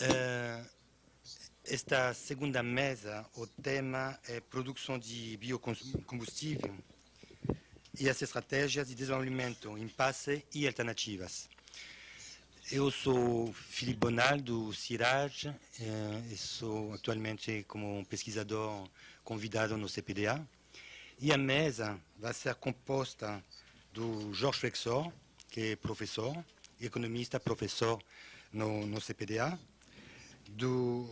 Eh, Esta segunda mesa, o tema é produção de biocombustível e as estratégias de desenvolvimento, impasse e alternativas. Eu sou Filipe Bonal, do CIRAG, e sou atualmente como pesquisador convidado no CPDA. E a mesa vai ser composta do Jorge Flexor, que é professor, economista, professor no CPDA, do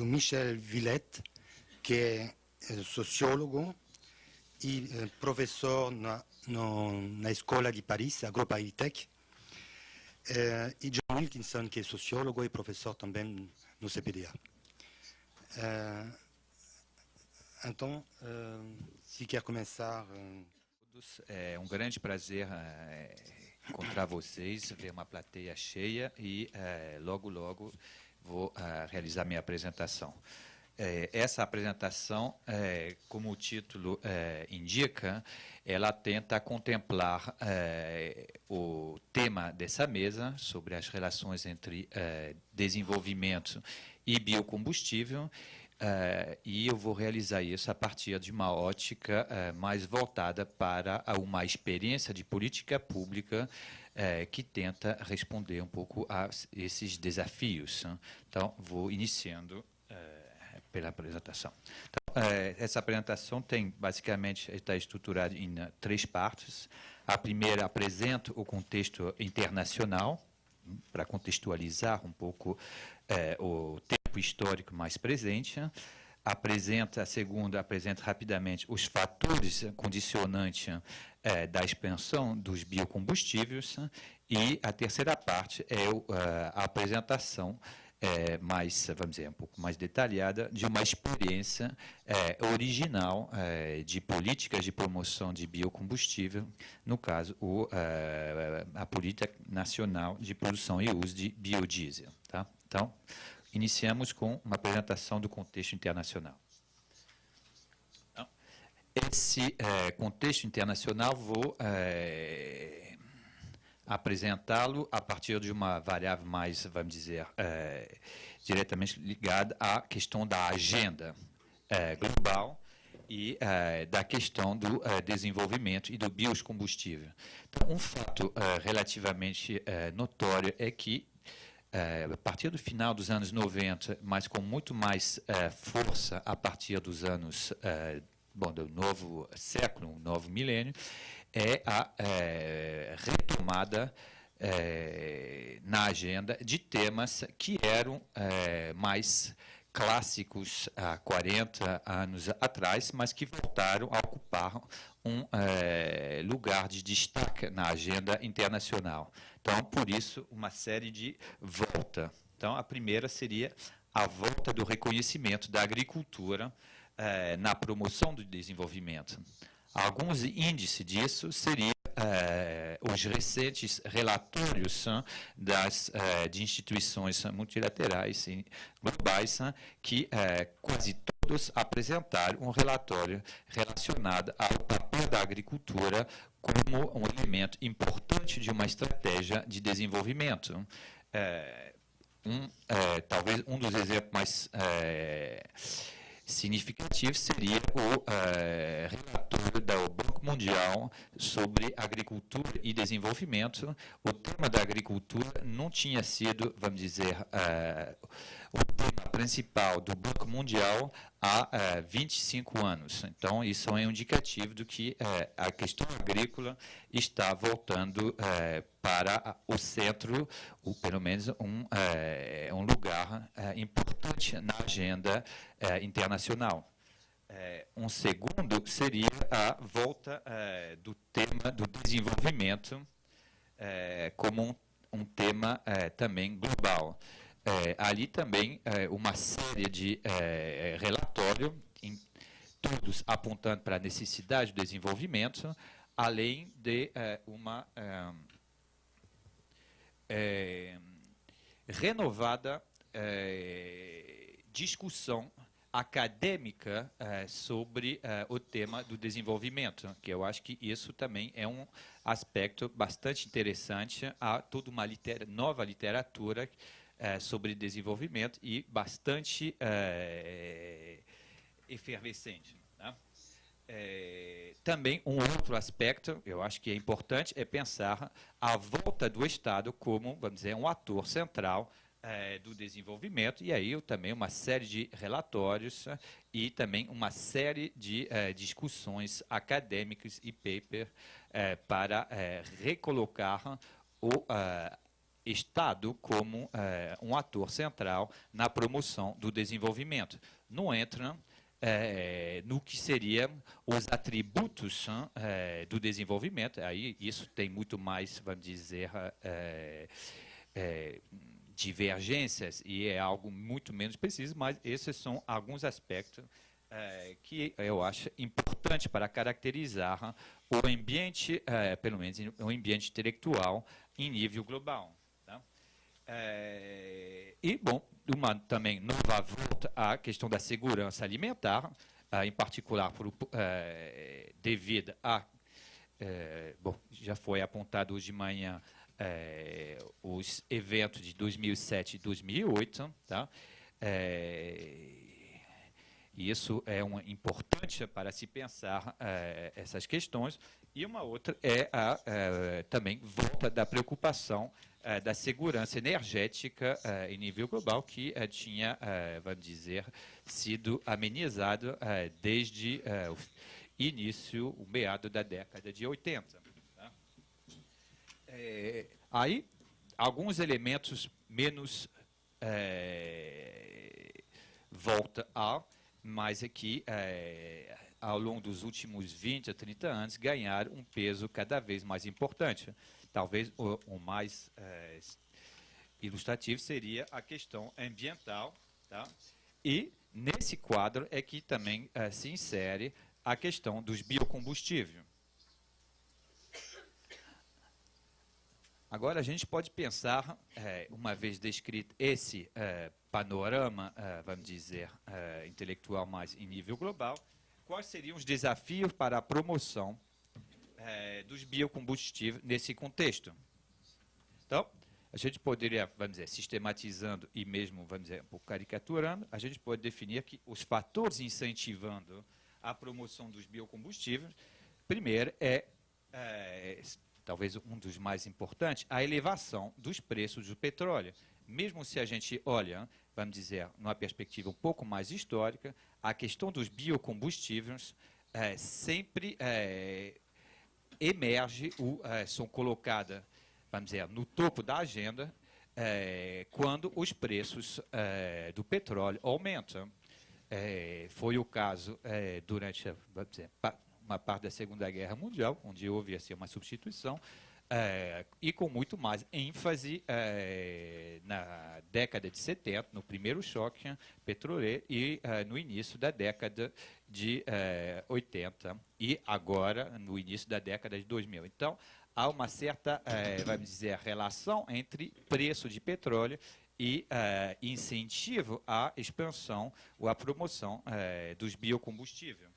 Michel Villette, que é sociólogo e professor na Escola de Paris, AgroParisTech, e John Wilkinson, que é sociólogo e professor também no CPDA. Então, se quer começar... É um grande prazer encontrar vocês, ver uma plateia cheia e logo, logo vou realizar minha apresentação. Essa apresentação, como o título indica, ela tenta contemplar o tema dessa mesa sobre as relações entre desenvolvimento e biocombustível, e eu vou realizar isso a partir de uma ótica mais voltada para uma experiência de política pública que tenta responder um pouco a esses desafios. Então, vou iniciando pela apresentação. Então, essa apresentação basicamente está estruturada em 3 partes. A primeira apresenta o contexto internacional, para contextualizar um pouco o tempo histórico mais presente. A segunda apresenta rapidamente os fatores condicionantes da expansão dos biocombustíveis. E a terceira parte é a apresentação mais, vamos dizer, um pouco mais detalhada de uma experiência original de políticas de promoção de biocombustível, no caso, a Política Nacional de Produção e Uso de Biodiesel. Tá? Então, iniciamos com uma apresentação do contexto internacional. Então, esse contexto internacional vou apresentá-lo a partir de uma variável mais, vamos dizer, diretamente ligada à questão da agenda global e da questão do desenvolvimento e do biocombustível. Então, um fato relativamente notório é que, a partir do final dos anos 90, mas com muito mais força a partir dos anos do novo século, novo milênio, é a retomada na agenda de temas que eram mais clássicos há 40 anos atrás, mas que voltaram a ocupar um lugar de destaque na agenda internacional. Então, por isso, uma série de volta. Então, a primeira seria a volta do reconhecimento da agricultura na promoção do desenvolvimento. Alguns índices disso seriam os recentes relatórios de instituições multilaterais e globais, que quase todos apresentaram um relatório relacionado ao papel da agricultura como um elemento importante de uma estratégia de desenvolvimento. Talvez um dos exemplos mais significativo seria o relatório do Banco Mundial sobre agricultura e desenvolvimento. O tema da agricultura não tinha sido, vamos dizer, o tema principal do Banco Mundial há 25 anos. Então, isso é um indicativo de que a questão agrícola está voltando para o centro, ou pelo menos um lugar importante na agenda internacional. Um segundo seria a volta do tema do desenvolvimento como um tema também global. Ali também uma série de relatórios, todos apontando para a necessidade do desenvolvimento, além de uma renovada discussão acadêmica sobre o tema do desenvolvimento, que eu acho que isso também é um aspecto bastante interessante. Há toda uma nova literatura sobre desenvolvimento e bastante efervescente. Né? Também um outro aspecto, eu acho que é importante, é pensar a volta do Estado como, vamos dizer, um ator central do desenvolvimento, e aí também uma série de relatórios e também uma série de discussões acadêmicas e paper para recolocar o Estado como um ator central na promoção do desenvolvimento. Não entra no que seriam os atributos do desenvolvimento, aí isso tem muito mais, vamos dizer, divergências e é algo muito menos preciso, mas esses são alguns aspectos que eu acho importante para caracterizar o ambiente, pelo menos o ambiente intelectual em nível global. Tá? E, bom, uma também nova volta à questão da segurança alimentar, em particular devido a, bom, já foi apontado hoje de manhã, os eventos de 2007 e 2008, tá? E isso é importante para se pensar essas questões. E uma outra é também volta da preocupação da segurança energética em nível global, que tinha, vamos dizer, sido amenizado desde o meado da década de 80. Tá? Aí, alguns elementos menos volta mas aqui, ao longo dos últimos 20 a 30 anos, ganharam um peso cada vez mais importante. Talvez o mais ilustrativo seria a questão ambiental. Tá? E, nesse quadro, é que também se insere a questão dos biocombustíveis. Agora, a gente pode pensar, uma vez descrito esse panorama, vamos dizer, intelectual mais em nível global, quais seriam os desafios para a promoção dos biocombustíveis nesse contexto? Então, a gente poderia, vamos dizer, sistematizando e mesmo, vamos dizer, um pouco caricaturando, a gente pode definir que os fatores incentivando a promoção dos biocombustíveis, primeiro talvez um dos mais importantes, a elevação dos preços do petróleo. Mesmo se a gente olha, vamos dizer, numa perspectiva um pouco mais histórica, a questão dos biocombustíveis sempre emerge, são colocadas, vamos dizer, no topo da agenda, quando os preços do petróleo aumentam. Foi o caso durante, vamos dizer, uma parte da Segunda Guerra Mundial, onde houve assim, uma substituição, e com muito mais ênfase na década de 70, no primeiro choque petroleiro, e no início da década de 80, e agora no início da década de 2000. Então, há uma certa, vamos dizer, relação entre preço de petróleo e incentivo à expansão ou à promoção dos biocombustíveis.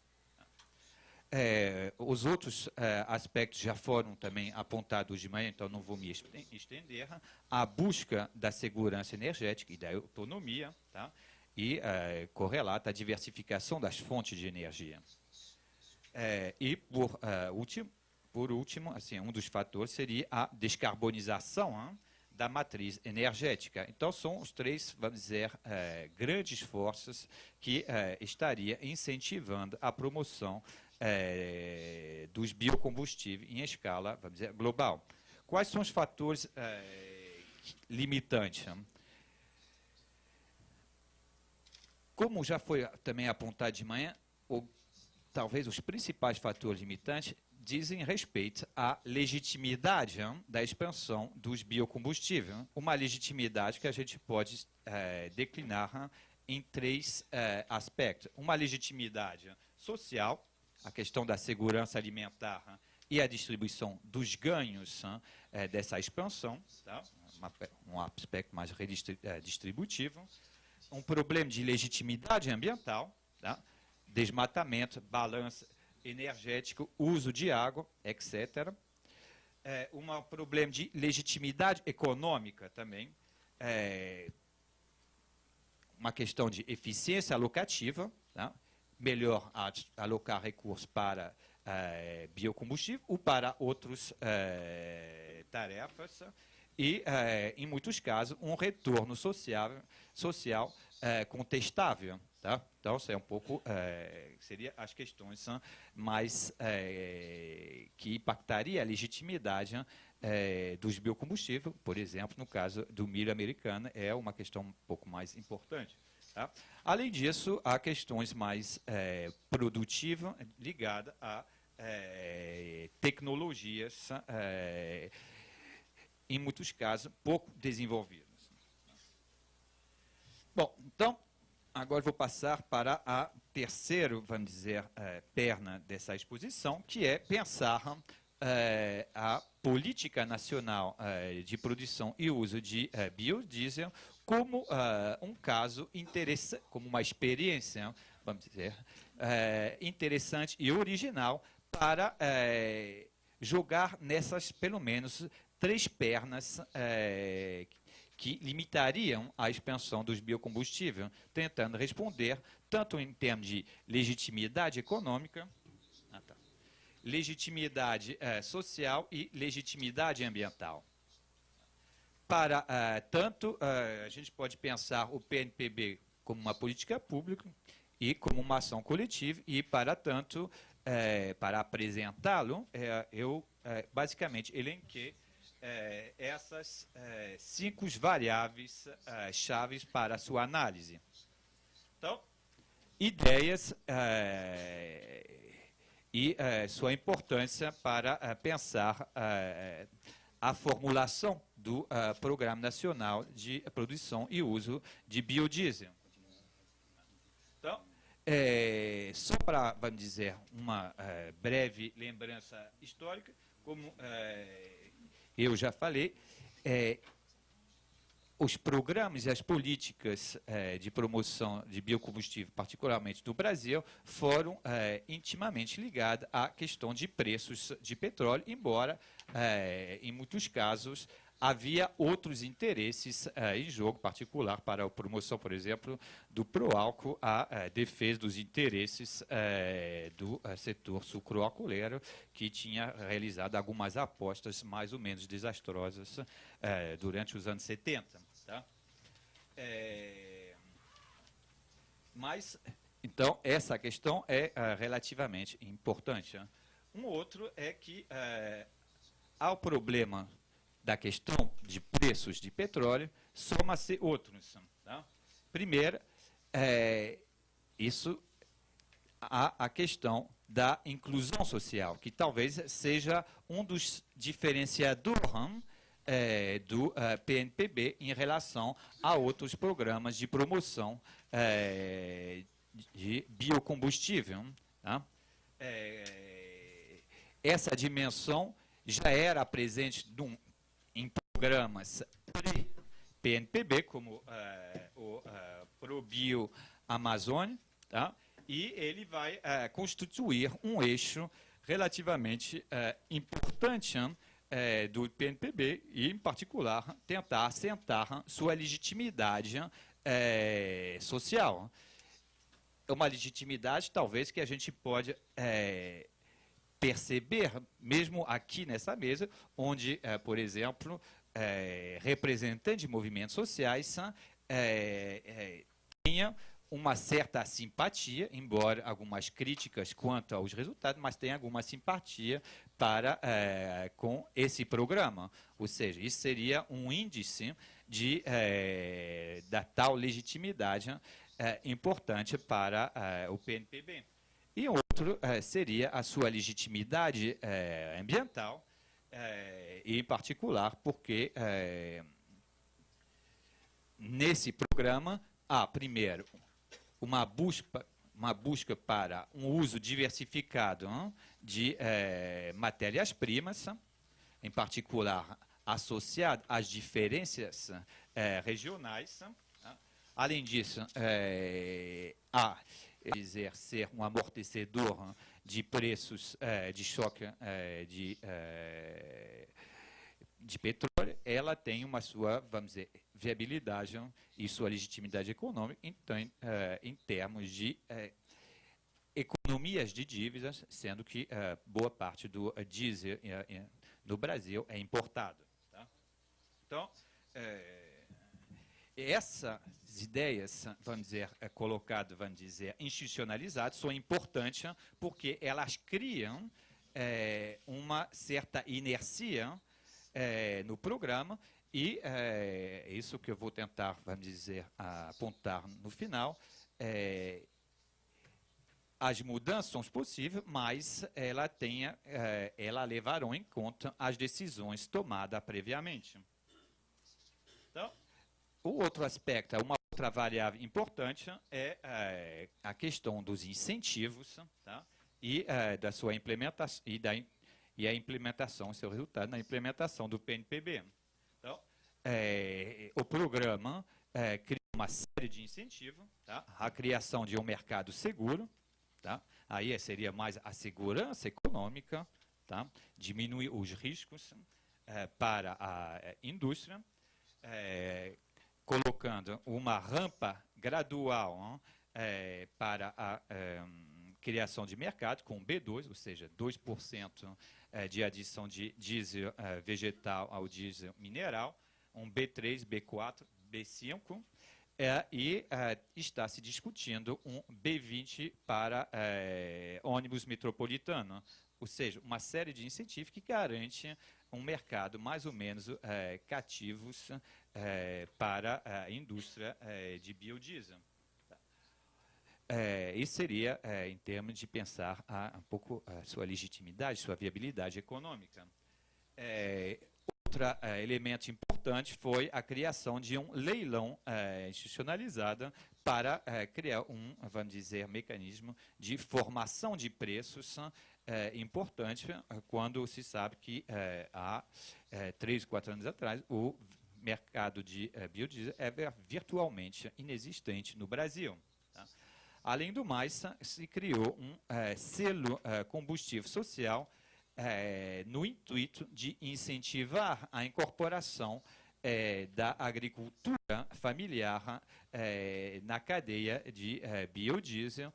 Os outros aspectos já foram também apontados de manhã, então não vou me estender. A busca da segurança energética e da autonomia, tá? E correlata à diversificação das fontes de energia. E, por último, assim, um dos fatores seria a descarbonização da matriz energética. Então, são os três, vamos dizer, grandes forças que estaria incentivando a promoção dos biocombustíveis em escala, vamos dizer, global. Quais são os fatores limitantes? Como já foi também apontado de manhã, talvez os principais fatores limitantes dizem respeito à legitimidade da expansão dos biocombustíveis. Uma legitimidade que a gente pode declinar em três aspectos. Uma legitimidade social, a questão da segurança alimentar e a distribuição dos ganhos dessa expansão, tá? Um aspecto mais distributivo. um problema de legitimidade ambiental, tá? Desmatamento, balança energético, uso de água, etc. Um problema de legitimidade econômica também, uma questão de eficiência alocativa, tá? Melhor alocar recursos para biocombustível ou para outras tarefas e, em muitos casos, um retorno social contestável. Tá? Então, isso é um pouco, seria as questões mais que impactaria a legitimidade dos biocombustíveis, por exemplo, no caso do milho americano, é uma questão um pouco mais importante. Tá? Além disso, há questões mais produtivas ligadas a tecnologias, em muitos casos, pouco desenvolvidas. Bom, então, agora vou passar para a terceira, vamos dizer, perna dessa exposição, que é pensar a política nacional de produção e uso de biodiesel como um caso interessante, como uma experiência, vamos dizer, interessante e original para jogar nessas, pelo menos, três pernas que limitariam a expansão dos biocombustíveis, tentando responder tanto em termos de legitimidade econômica, legitimidade social e legitimidade ambiental. Para tanto, a gente pode pensar o PNPB como uma política pública e como uma ação coletiva, e para tanto, para apresentá-lo, eu basicamente elenquei essas 5 variáveis chaves para a sua análise. Então, ideias e sua importância para pensar a formulação do Programa Nacional de Produção e Uso de Biodiesel. Então, só para, vamos dizer, uma breve lembrança histórica, como eu já falei, os programas e as políticas de promoção de biocombustível, particularmente no Brasil, foram intimamente ligados à questão de preços de petróleo, embora, em muitos casos, havia outros interesses em jogo, particular para a promoção, por exemplo, do pró-álcool, a defesa dos interesses do setor sucroalcooleiro, que tinha realizado algumas apostas mais ou menos desastrosas durante os anos 70. Tá? Mas, então, essa questão é relativamente importante. Né? Um outro é que ao problema da questão de preços de petróleo, soma-se outros. Tá? Primeiro, há a questão da inclusão social, que talvez seja um dos diferenciadores do PNPB em relação a outros programas de promoção de biocombustível. Tá? Essa dimensão já era presente em programas pré-PNPB, como o ProBio Amazônia, tá? E ele vai constituir um eixo relativamente importante do PNPB e, em particular, tentar assentar sua legitimidade social. É uma legitimidade, talvez, que a gente pode perceber, mesmo aqui nessa mesa, onde, por exemplo, representantes de movimentos sociais tenham uma certa simpatia, embora algumas críticas quanto aos resultados, mas tem alguma simpatia com esse programa. Ou seja, isso seria um índice da tal legitimidade importante para o PNPB. E outro seria a sua legitimidade ambiental, e, em particular, porque nesse programa há, primeiro, uma busca para um uso diversificado de matérias-primas, em particular associado às diferenças regionais, Além disso, dizer ser um amortecedor de preços de choque de petróleo, ela tem uma sua, vamos dizer, viabilidade e sua legitimidade econômica, então, em termos de economias de dívidas, sendo que boa parte do diesel no Brasil é importado. Tá? Então, essas ideias, vamos dizer, colocadas, vamos dizer, institucionalizadas, são importantes porque elas criam uma certa inercia no programa e isso que eu vou tentar, vamos dizer, apontar no final, as mudanças são possíveis, mas ela levarão em conta as decisões tomadas previamente. Então, o outro aspecto, uma outra variável importante é a questão dos incentivos, tá? E da sua implementação e a implementação, seu resultado na implementação do PNPB. Então, o programa cria uma série de incentivos, tá? A criação de um mercado seguro, tá? Aí seria mais a segurança econômica, tá? Diminuir os riscos para a indústria, colocando uma rampa gradual para a criação de mercado, com B2, ou seja, 2% de adição de diesel vegetal ao diesel mineral, um B3, B4, B5, e está se discutindo um B20 para ônibus metropolitano, ou seja, uma série de incentivos que garante um mercado mais ou menos cativos para a indústria de biodiesel. Isso seria, em termos de pensar um pouco a sua legitimidade, sua viabilidade econômica. Outro elemento importante foi a criação de um leilão institucionalizado para criar vamos dizer, mecanismo de formação de preços importante quando se sabe que há 3, 4 anos atrás o mercado de biodiesel é virtualmente inexistente no Brasil. Tá? Além do mais, se criou um selo combustível social no intuito de incentivar a incorporação da agricultura familiar na cadeia de biodiesel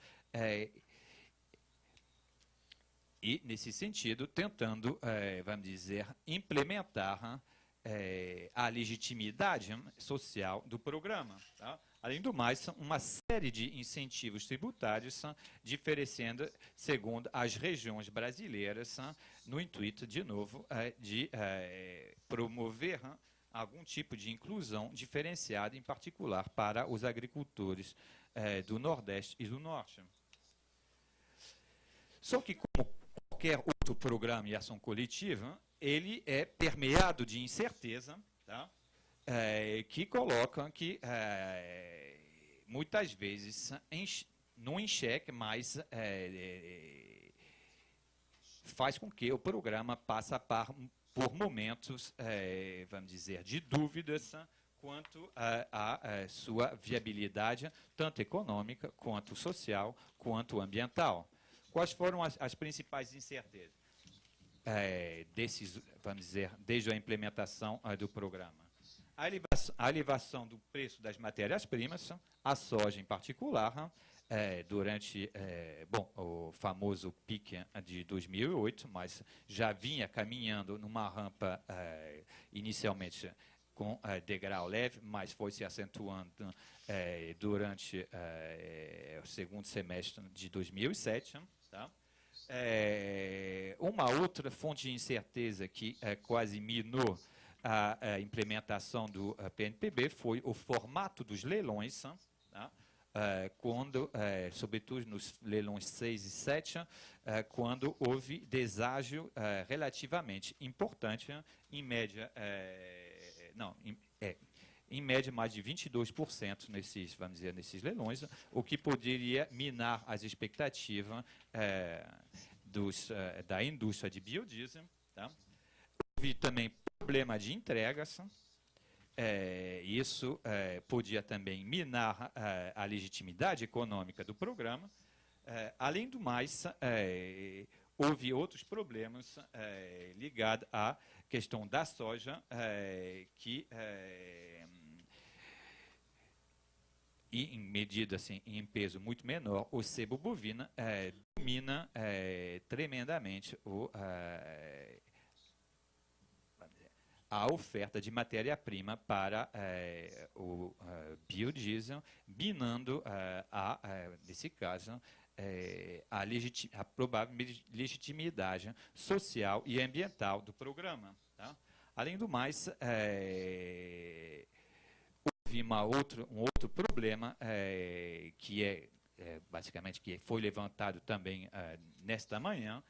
e, nesse sentido, tentando, vamos dizer, implementar a legitimidade social do programa. Tá? Além do mais, uma série de incentivos tributários diferenciando segundo as regiões brasileiras, no intuito, de novo, de promover algum tipo de inclusão diferenciada, em particular para os agricultores do Nordeste e do Norte. Só que, como qualquer outro programa e ação coletiva, ele é permeado de incerteza, tá? Que colocam que muitas vezes não enxerga, mas faz com que o programa passe por momentos, vamos dizer, de dúvidas quanto à sua viabilidade, tanto econômica, quanto social, quanto ambiental. Quais foram as principais incertezas vamos dizer, desde a implementação do programa? A elevação do preço das matérias-primas, a soja em particular, durante o famoso pique de 2008, mas já vinha caminhando numa rampa inicialmente com degrau leve, mas foi se acentuando durante o segundo semestre de 2007. Tá? Uma outra fonte de incerteza que quase minou a implementação do PNPB foi o formato dos leilões, tá? Quando, sobretudo nos leilões 6 e 7, quando houve deságio relativamente importante, em média, em média mais de 22% vamos dizer, nesses leilões, o que poderia minar as expectativas da indústria de biodiesel. Tá? Houve também problema de entregas isso podia também minar a legitimidade econômica do programa. Além do mais, houve outros problemas ligados à questão da soja, que, e em medida, assim, em peso muito menor, o sebo bovino domina tremendamente a oferta de matéria-prima para o biodiesel, minando, nesse caso, a provável legitimidade social e ambiental do programa. Tá? Além do mais, houve um outro problema que basicamente que foi levantado também nesta manhã,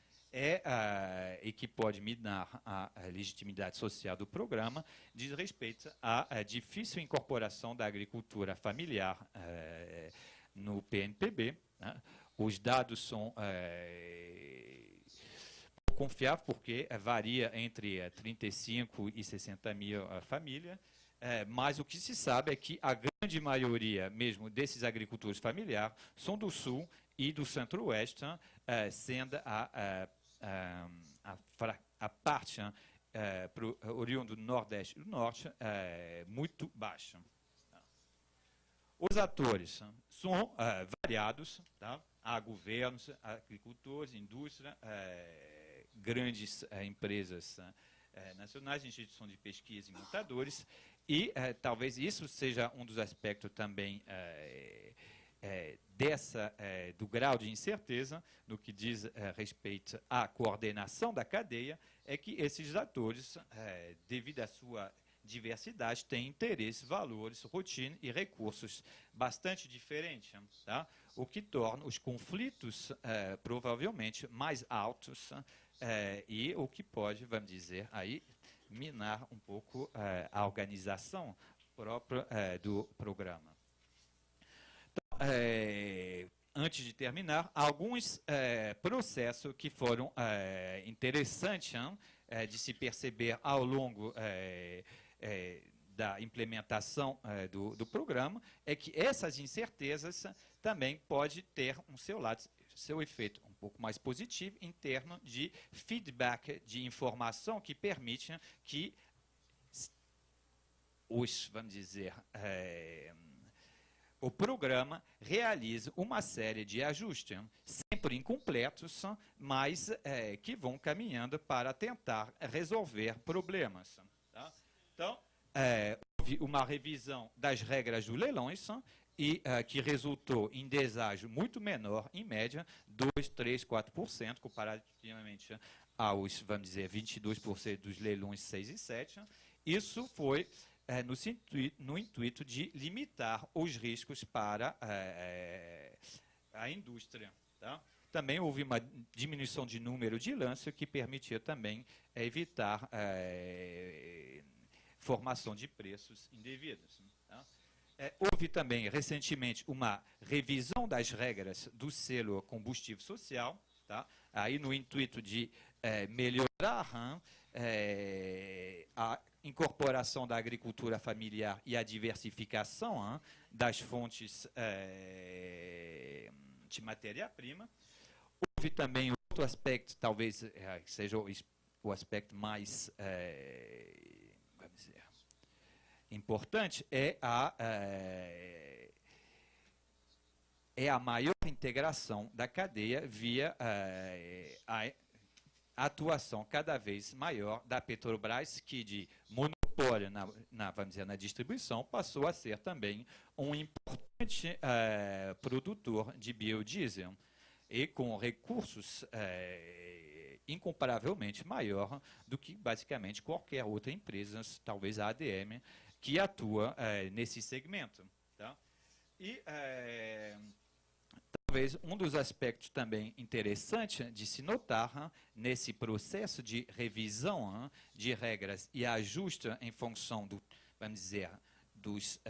e que pode minar a legitimidade social do programa, diz respeito à difícil incorporação da agricultura familiar no PNPB. Né? Os dados são confiáveis porque varia entre 35 e 60 mil famílias, mas o que se sabe é que a grande maioria mesmo desses agricultores familiares são do Sul e do Centro-Oeste, sendo a parte oriunda do Nordeste e do Norte muito baixa. Os atores são variados, tá? Há governos, agricultores, indústria, grandes empresas nacionais, instituições de pesquisa e montadores, e talvez isso seja um dos aspectos também do grau de incerteza no que diz respeito à coordenação da cadeia, é que esses atores, devido à sua diversidade, têm interesses, valores, rotina e recursos bastante diferentes, tá? O que torna os conflitos provavelmente mais altos e o que pode, vamos dizer, aí minar um pouco a organização própria do programa. Então, antes de terminar, alguns processos que foram interessantes de se perceber ao longo da implementação do programa, é que essas incertezas também podem ter seu efeito um pouco mais positivo em termos de feedback de informação que permite que vamos dizer, o programa realiza uma série de ajustes, sempre incompletos, mas que vão caminhando para tentar resolver problemas. Tá? Então, houve uma revisão das regras dos leilões e que resultou em deságio muito menor, em média, 2, 3, 4%, comparativamente aos, vamos dizer, 22% dos leilões 6 e 7. Isso foi no intuito de limitar os riscos para a indústria. Tá? Também houve uma diminuição de número de lances que permitia também evitar formação de preços indevidos. Tá? Houve também, recentemente, uma revisão das regras do selo combustível social, tá? Aí no intuito de melhorar a incorporação da agricultura familiar e a diversificação das fontes de matéria-prima. Houve também outro aspecto, talvez que seja o aspecto mais vamos dizer, importante, é a maior integração da cadeia via a atuação cada vez maior da Petrobras, que de monopólio vamos dizer, na distribuição, passou a ser também um importante produtor de biodiesel e com recursos incomparavelmente maior do que basicamente qualquer outra empresa, talvez a ADM, que atua nesse segmento. Tá? E talvez um dos aspectos também interessantes de se notar nesse processo de revisão de regras e ajuste em função vamos dizer, dos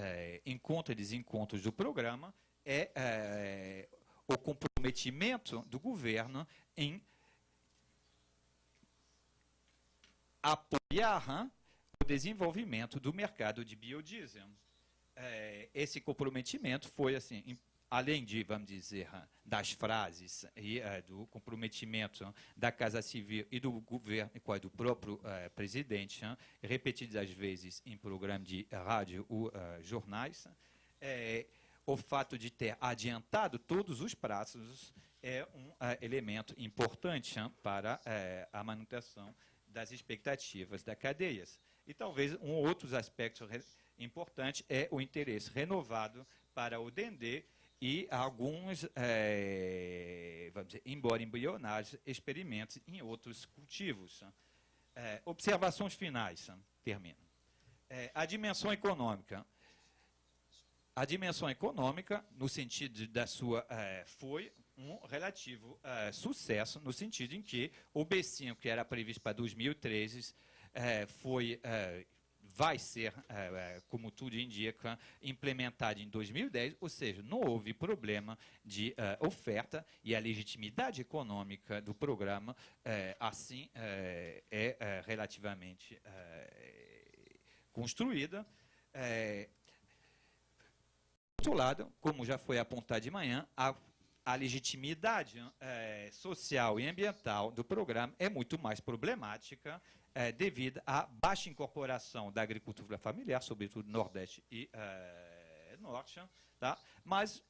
encontros e desencontros do programa é o comprometimento do governo em apoiar o desenvolvimento do mercado de biodiesel. Esse comprometimento foi assim, além de, vamos dizer, das frases e do comprometimento da Casa Civil e do governo, e do próprio presidente, repetidas vezes em programa de rádio ou jornais, o fato de ter adiantado todos os prazos é um elemento importante para a manutenção das expectativas das cadeias. E talvez um outro aspecto importante é o interesse renovado para o Dendê e alguns, vamos dizer, embora embrionários, experimentos em outros cultivos. Observações finais, termino. A dimensão econômica. A dimensão econômica, no sentido da sua, foi um relativo sucesso, no sentido em que o B5, que era previsto para 2013, vai ser, como tudo indica, implementado em 2010, ou seja, não houve problema de oferta e a legitimidade econômica do programa, assim, é relativamente construída. Por outro lado, como já foi apontado de manhã, a legitimidade social e ambiental do programa é muito mais problemática devido à baixa incorporação da agricultura familiar, sobretudo Nordeste e Norte, tá? Mas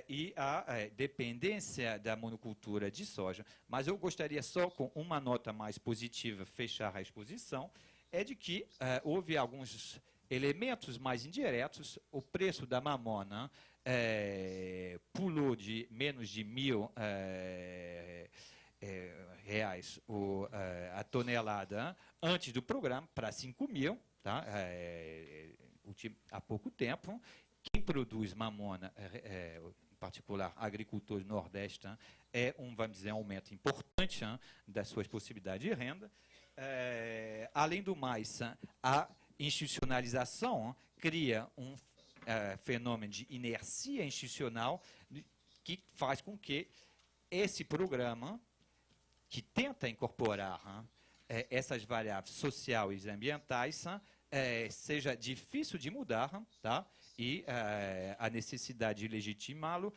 e a dependência da monocultura de soja. Mas eu gostaria só, com uma nota mais positiva, fechar a exposição, é de que houve alguns elementos mais indiretos. O preço da mamona pulou de menos de R$ 1.000 a tonelada antes do programa para 5.000, tá? Há pouco tempo. Quem produz mamona, em particular agricultores do Nordeste, vamos dizer, um aumento importante das suas possibilidades de renda. Além do mais, a institucionalização cria um fenômeno de inercia institucional que faz com que esse programa, que tenta incorporar essas variáveis sociais e ambientais, seja difícil de mudar, tá? E a necessidade de legitimá-lo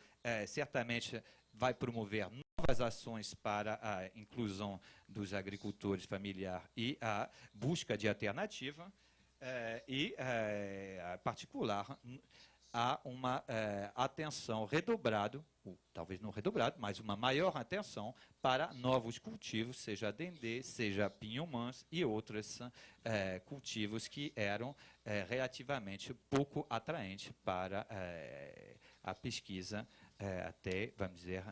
certamente vai promover novas ações para a inclusão dos agricultores familiares e a busca de alternativa. Em particular, há uma atenção redobrada, ou talvez não redobrada, mas uma maior atenção para novos cultivos, seja dendê, seja pinhão-mans e outros cultivos que eram relativamente pouco atraentes para a pesquisa até, vamos dizer,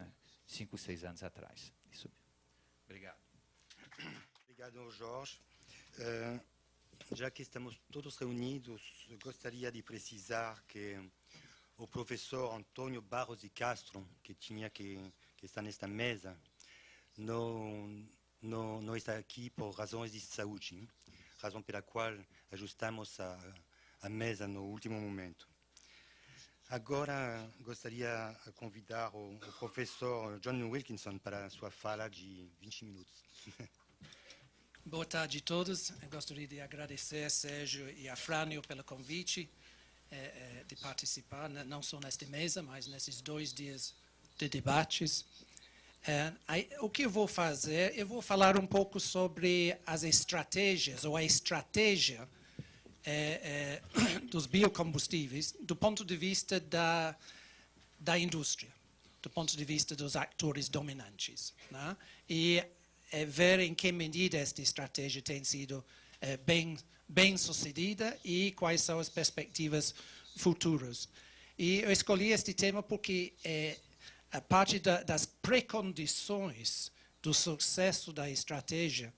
5, 6 anos atrás. Isso. Obrigado. Obrigado, Jorge. Já que estamos todos reunidos, gostaria de precisar que o professor Antônio Barros de Castro, que está nesta mesa, não está aqui por razões de saúde, razão pela qual ajustamos a mesa no último momento. Agora gostaria de convidar o professor John Wilkinson para a sua fala de 20 minutos. Boa tarde a todos. Eu gostaria de agradecer a Sérgio e a Frânio pelo convite de participar, não só nesta mesa, mas nesses 2 dias de debates. O que eu vou fazer? Eu vou falar um pouco sobre as estratégias, ou a estratégia dos biocombustíveis do ponto de vista da indústria, do ponto de vista dos atores dominantes, né? E ver em que medida esta estratégia tem sido bem sucedida e quais são as perspectivas futuras. E eu escolhi este tema porque a parte das precondições do sucesso da estratégia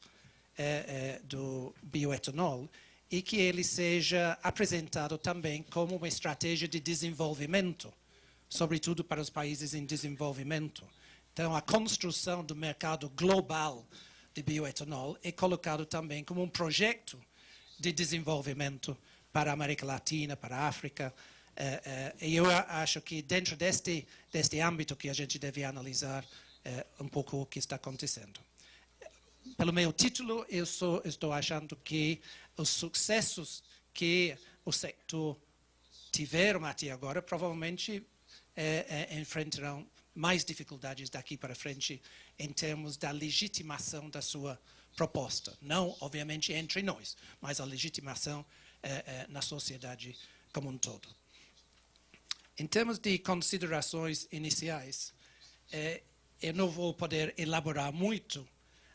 do bioetanol e que ele seja apresentado também como uma estratégia de desenvolvimento, sobretudo para os países em desenvolvimento. Então, a construção do mercado global de bioetanol é colocado também como um projeto de desenvolvimento para a América Latina, para a África. E eu acho que dentro deste âmbito que a gente deve analisar um pouco o que está acontecendo. pelo meu título, estou achando que os sucessos que o sector tiveram até agora provavelmente enfrentarão mais dificuldades daqui para frente em termos da legitimação da sua proposta. Não, obviamente, entre nós, mas a legitimação na sociedade como um todo. Em termos de considerações iniciais, eu não vou poder elaborar muito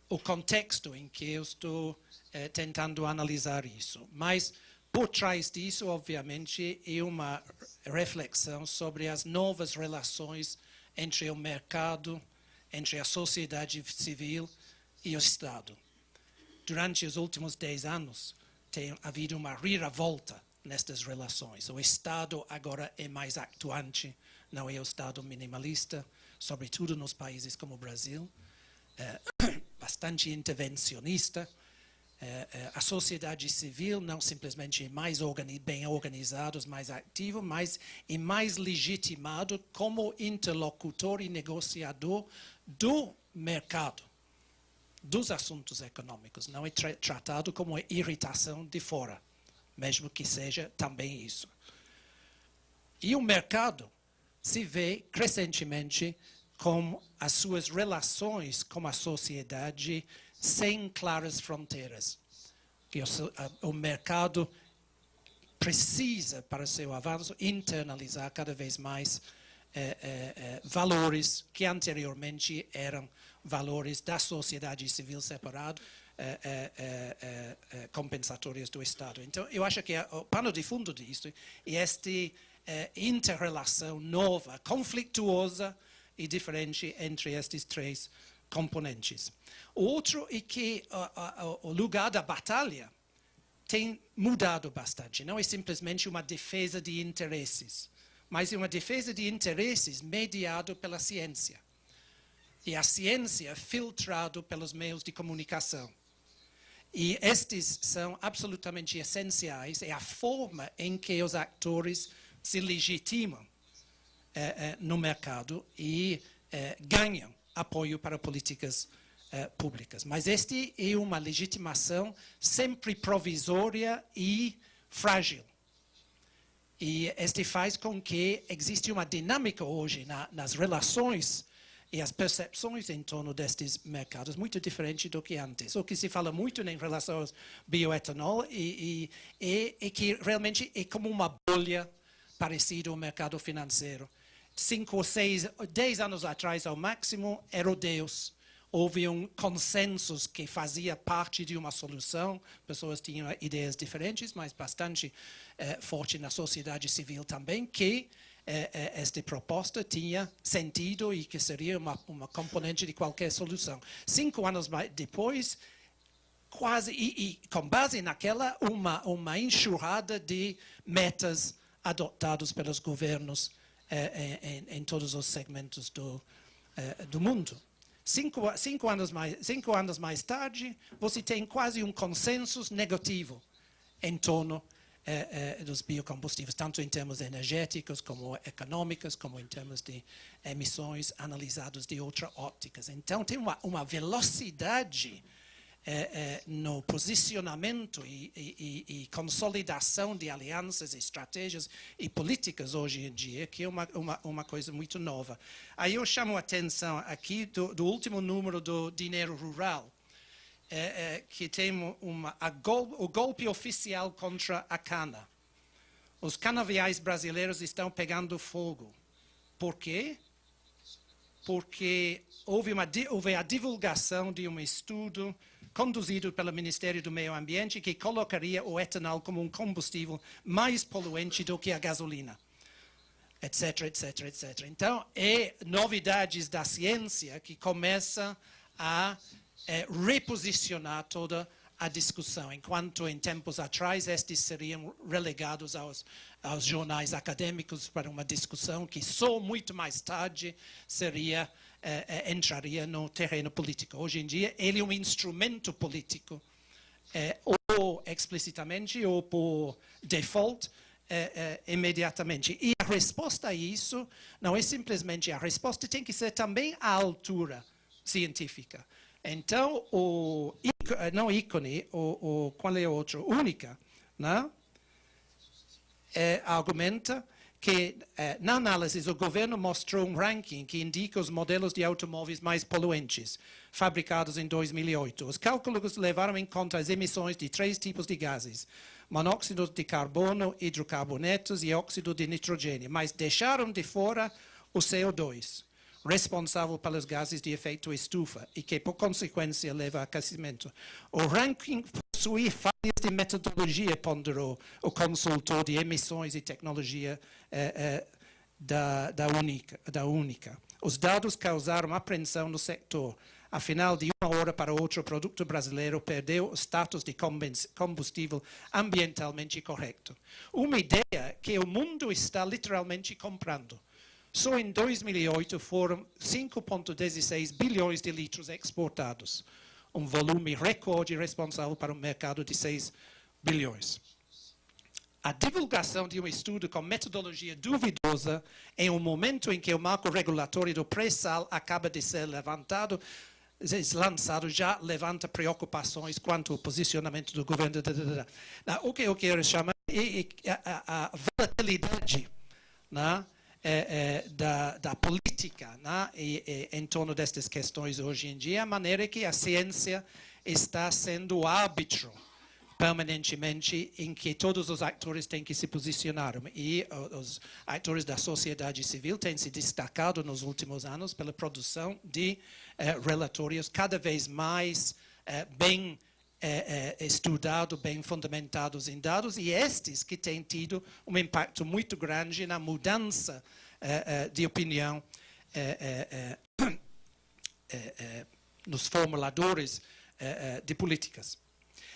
o contexto em que eu estou tentando analisar isso, mas por trás disso, obviamente, é uma reflexão sobre as novas relações entre o mercado, entre a sociedade civil e o Estado. Durante os últimos 10 anos, tem havido uma reviravolta nestas relações. O Estado agora é mais atuante, não é o Estado minimalista, sobretudo nos países como o Brasil, bastante intervencionista. A sociedade civil não simplesmente é mais bem organizada, mais ativa, mas é mais legitimado como interlocutor e negociador do mercado, dos assuntos econômicos. Não é tratado como irritação de fora, mesmo que seja também isso. E o mercado se vê crescentemente com as suas relações com a sociedade sem claras fronteiras. Que o mercado precisa, para seu avanço, internalizar cada vez mais valores que anteriormente eram valores da sociedade civil separado, compensatórios do Estado. Então, eu acho que o pano de fundo disso é esta inter-relação nova, conflituosa e diferente entre estes três componentes. O outro é que o lugar da batalha tem mudado bastante. Não é simplesmente uma defesa de interesses, mas é uma defesa de interesses mediada pela ciência. E a ciência filtrada pelos meios de comunicação. E estes são absolutamente essenciais, é a forma em que os atores se legitimam no mercado e ganham apoio para políticas públicas. Mas esta é uma legitimação sempre provisória e frágil. E este faz com que existe uma dinâmica hoje nas relações e as percepções em torno destes mercados muito diferente do que antes. O que se fala muito em relação ao bioetanol é que realmente é como uma bolha parecida ao mercado financeiro. 5 ou 6, 10 anos atrás, ao máximo, era o Deus. Houve um consenso que fazia parte de uma solução. Pessoas tinham ideias diferentes, mas bastante forte na sociedade civil também, que esta proposta tinha sentido e que seria uma componente de qualquer solução. 5 anos depois, quase, e com base naquela, uma enxurrada de metas adotadas pelos governos em todos os segmentos do mundo. 5 anos mais tarde, você tem quase um consenso negativo em torno dos biocombustíveis, tanto em termos energéticos, como econômicos, como em termos de emissões analisadas de outras ópticas. Então, tem uma velocidade no posicionamento e consolidação de alianças, estratégias e políticas hoje em dia, que é uma coisa muito nova. Aí eu chamo a atenção aqui do último número do Dinheiro Rural, que tem o golpe oficial contra a cana. Os canaviais brasileiros estão pegando fogo. Por quê? Porque houve a divulgação de um estudo conduzido pelo Ministério do Meio Ambiente que colocaria o etanol como um combustível mais poluente do que a gasolina, etc, etc, etc. Então, novidades da ciência que começam a reposicionar toda a discussão, enquanto em tempos atrás estes seriam relegados aos jornais acadêmicos para uma discussão que só muito mais tarde entraria no terreno político. Hoje em dia ele é um instrumento político, ou explicitamente ou por default, imediatamente. E a resposta a isso não é simplesmente a resposta, tem que ser também à altura científica. Então, não ícone, qual é o outro? Única, né? Argumenta que, na análise, o governo mostrou um ranking que indica os modelos de automóveis mais poluentes, fabricados em 2008. Os cálculos levaram em conta as emissões de 3 tipos de gases: monóxido de carbono, hidrocarbonetos e óxido de nitrogênio, mas deixaram de fora o CO2, responsável pelos gases de efeito estufa e que, por consequência, leva a aquecimento. O ranking possui falhas de metodologia, ponderou o consultor de emissões e tecnologia da Única. Os dados causaram apreensão no sector. Afinal, de uma hora para outra, o produto brasileiro perdeu o status de combustível ambientalmente correto. Uma ideia que o mundo está literalmente comprando. Só em 2008 foram 5,16 bilhões de litros exportados, um volume recorde responsável para um mercado de 6 bilhões. A divulgação de um estudo com metodologia duvidosa em um momento em que o marco regulatório do pré-sal acaba de ser lançado, já levanta preocupações quanto ao posicionamento do governo. O que eu quero chamar é a volatilidade, né? Da política, né, em torno destas questões hoje em dia, a maneira que a ciência está sendo árbitro permanentemente em que todos os atores têm que se posicionar. E os atores da sociedade civil têm se destacado nos últimos anos pela produção de relatórios cada vez mais bem estudado, bem fundamentados em dados, e estes que têm tido um impacto muito grande na mudança de opinião nos formuladores de políticas.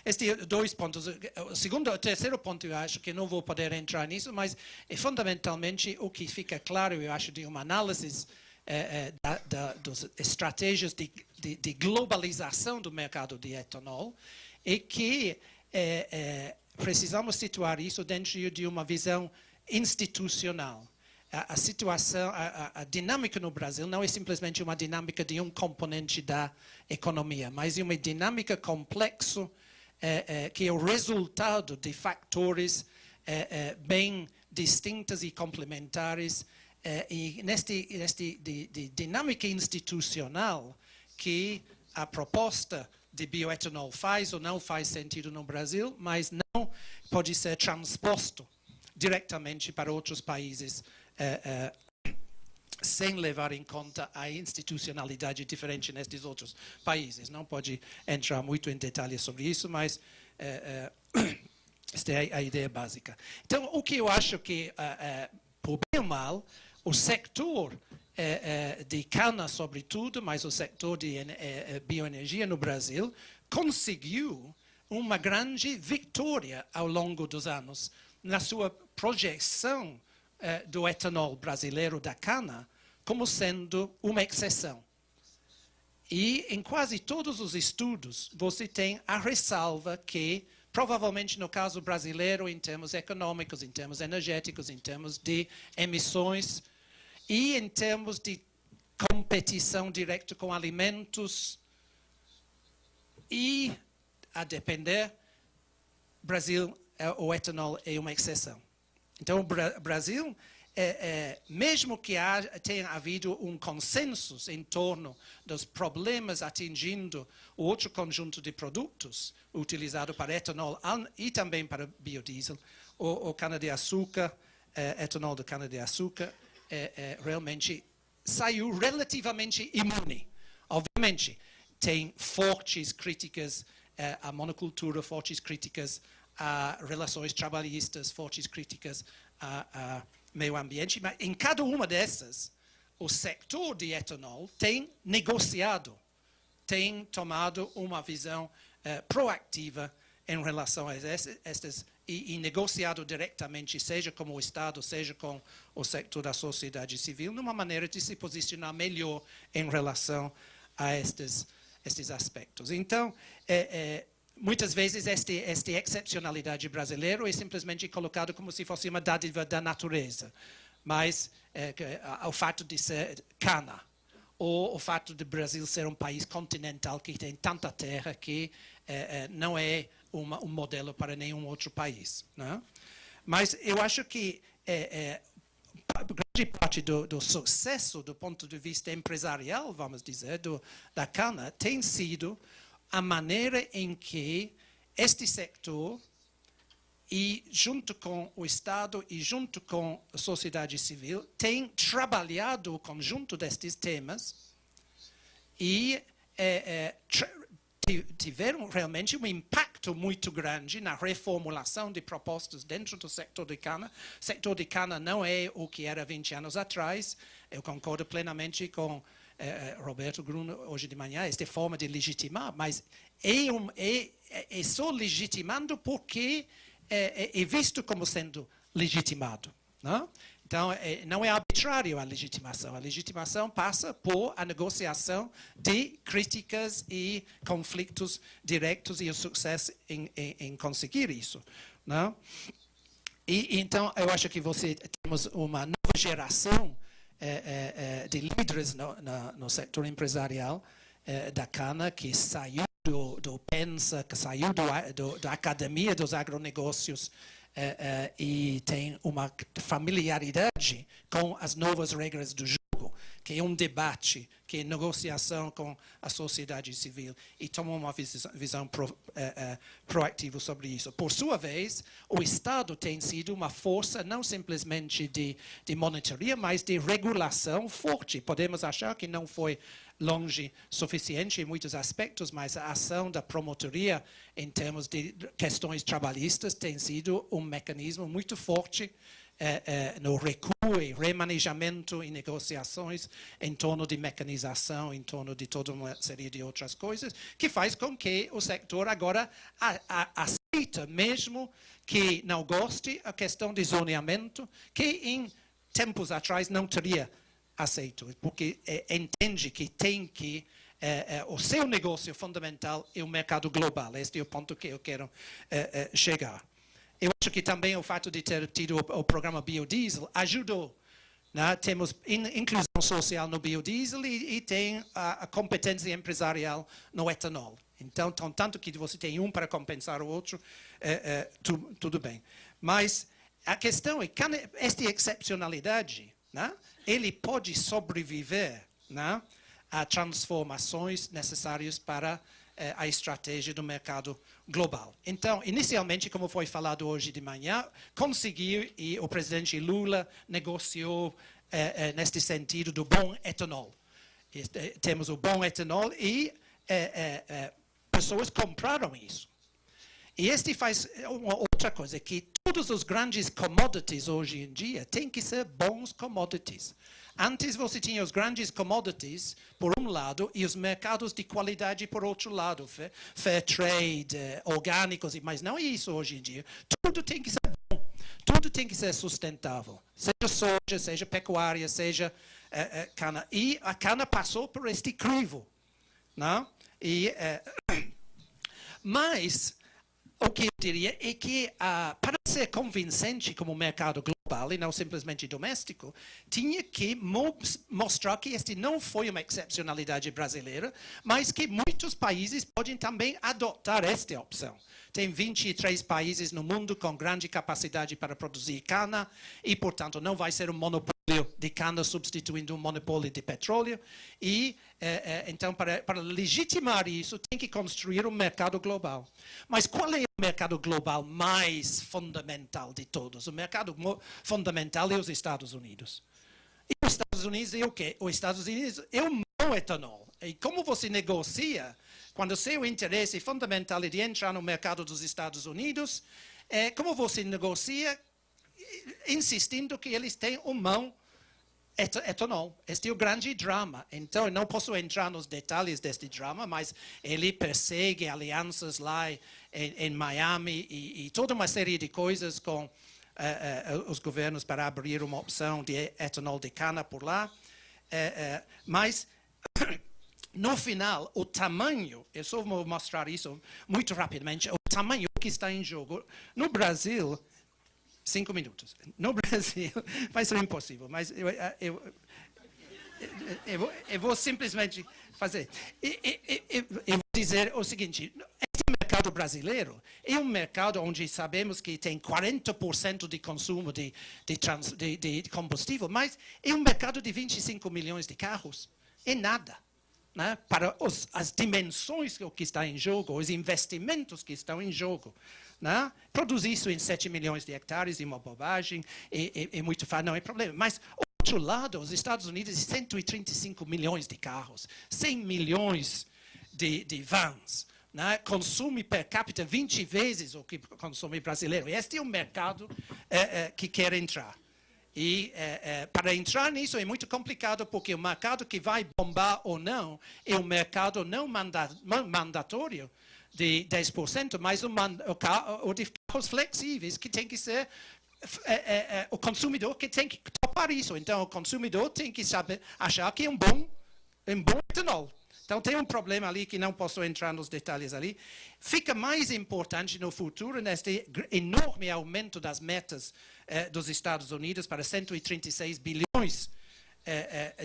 Estes 2 pontos. O terceiro ponto, eu acho que não vou poder entrar nisso, mas fundamentalmente o que fica claro, eu acho, de uma análise das estratégias de globalização do mercado de etanol, é que precisamos situar isso dentro de uma visão institucional. A situação, a dinâmica no Brasil não é simplesmente uma dinâmica de um componente da economia, mas é uma dinâmica complexa que é o resultado de fatores bem distintos e complementares. E nesta dinâmica institucional que a proposta de bioetanol faz ou não faz sentido no Brasil, mas não pode ser transposto diretamente para outros países sem levar em conta a institucionalidade diferente nestes outros países. Não pode entrar muito em detalhes sobre isso, mas esta é a ideia básica. Então, o que eu acho que, por bem ou mal, o sector de cana, sobretudo, mas o sector de bioenergia no Brasil, conseguiu uma grande vitória ao longo dos anos na sua projeção do etanol brasileiro da cana como sendo uma exceção. E em quase todos os estudos você tem a ressalva que, provavelmente no caso brasileiro, em termos econômicos, em termos energéticos, em termos de emissões e em termos de competição direta com alimentos e, a depender, Brasil, o etanol é uma exceção. Então, o Brasil, mesmo que tenha havido um consenso em torno dos problemas atingindo o outro conjunto de produtos utilizado para etanol e também para biodiesel, o cana-de-açúcar, etanol de cana-de-açúcar, realmente saiu relativamente imune. Obviamente, tem fortes críticas à monocultura, fortes críticas a relações trabalhistas, fortes críticas a meio ambiente, mas em cada uma dessas, o sector de etanol tem negociado, tem tomado uma visão proativa em relação a estas e negociado diretamente, seja com o Estado, seja com o sector da sociedade civil, numa maneira de se posicionar melhor em relação a estes aspectos. Então, muitas vezes, esta excepcionalidade brasileira é simplesmente colocada como se fosse uma dádiva da natureza. Mas o fato de ser cana ou o fato de Brasil ser um país continental que tem tanta terra que não é um modelo para nenhum outro país, né? Mas eu acho que grande parte do sucesso do ponto de vista empresarial, vamos dizer, da cana, tem sido a maneira em que este sector, e junto com o Estado e junto com a sociedade civil, tem trabalhado o conjunto destes temas e tiveram realmente um impacto muito grande na reformulação de propostas dentro do sector de cana. O sector de cana não é o que era 20 anos atrás. Eu concordo plenamente com Roberto Gruno hoje de manhã, esta forma de legitimar, mas é só legitimando porque é visto como sendo legitimado, não? Então, não é arbitrário a legitimação. A legitimação passa por a negociação de críticas e conflitos diretos e o sucesso em conseguir isso, não? E então, eu acho que temos uma nova geração de líderes no setor empresarial da cana que saiu do Pensa, que saiu da academia dos agronegócios e tem uma familiaridade com as novas regras do jogo, que é um debate, que é negociação com a sociedade civil e toma uma visão proativa sobre isso. Por sua vez, o Estado tem sido uma força não simplesmente de monitoria, mas de regulação forte. Podemos achar que não foi longe suficiente em muitos aspectos, mas a ação da promotoria em termos de questões trabalhistas tem sido um mecanismo muito forte no recuo e remanejamento e negociações em torno de mecanização, em torno de toda uma série de outras coisas, que faz com que o sector agora aceita, mesmo que não goste, a questão de zoneamento, que em tempos atrás não teria aceito, porque entende que tem que o seu negócio fundamental é o mercado global. Este é o ponto que eu quero chegar. Eu acho que também o fato de ter tido o programa biodiesel ajudou, né? Temos inclusão social no biodiesel e tem a competência empresarial no etanol. Então, tanto que você tem um para compensar o outro, tudo bem. Mas a questão é que esta excepcionalidade, né, ele pode sobreviver, né, a transformações necessárias para a estratégia do mercado global. Então, inicialmente, como foi falado hoje de manhã, conseguiu, e o presidente Lula negociou neste sentido do bom etanol. Temos o bom etanol e pessoas compraram isso. E este faz uma outra coisa, que todos os grandes commodities hoje em dia têm que ser bons commodities. Antes você tinha os grandes commodities, por um lado, e os mercados de qualidade por outro lado. Fair trade, orgânicos, mas não é isso hoje em dia. Tudo tem que ser bom, tudo tem que ser sustentável. Seja soja, seja pecuária, seja cana. E a cana passou por este crivo, não? Mas o que eu diria é que, para ser convincente como mercado global e não simplesmente doméstico, tinha que mostrar que este não foi uma excepcionalidade brasileira, mas que muitos países podem também adotar esta opção. Tem 23 países no mundo com grande capacidade para produzir cana e, portanto, não vai ser um monopólio de cana substituindo um monopólio de petróleo. E, então, para legitimar isso, tem que construir um mercado global. Mas qual é o mercado global mais fundamental de todos? O mercado fundamental é os Estados Unidos. E os Estados Unidos é o quê? Os Estados Unidos é o mau etanol. E como você negocia, quando o seu interesse fundamental é de entrar no mercado dos Estados Unidos, como você negocia, insistindo que eles têm um mau etanol. Este é o grande drama. Então, eu não posso entrar nos detalhes deste drama, mas ele persegue alianças lá em Miami e toda uma série de coisas com os governos para abrir uma opção de etanol de cana por lá. Mas, no final, o tamanho, eu só vou mostrar isso muito rapidamente, o tamanho que está em jogo. No Brasil, 5 minutos. No Brasil, vai ser impossível, mas eu vou simplesmente fazer. Eu vou dizer o seguinte: este mercado brasileiro é um mercado onde sabemos que tem 40% de consumo de combustível, mas é um mercado de 25 milhões de carros. É nada. Né, para as dimensões que está em jogo, os investimentos que estão em jogo. Né? Produzir isso em 7 milhões de hectares é uma bobagem, é muito fácil, não é problema. Mas, ao outro lado, os Estados Unidos, 135 milhões de carros, 100 milhões de vans, né? Consumo per capita 20 vezes o que consome brasileiro. Este é um mercado que quer entrar. E para entrar nisso é muito complicado, porque o mercado que vai bombar ou não é um mercado não mandatório de 10%, mas o de carros flexíveis, que tem que ser o consumidor que tem que topar isso. Então, o consumidor tem que saber, achar que é um bom etanol. Então, tem um problema ali que não posso entrar nos detalhes ali. Fica mais importante no futuro, neste enorme aumento das metas dos Estados Unidos para 136 bilhões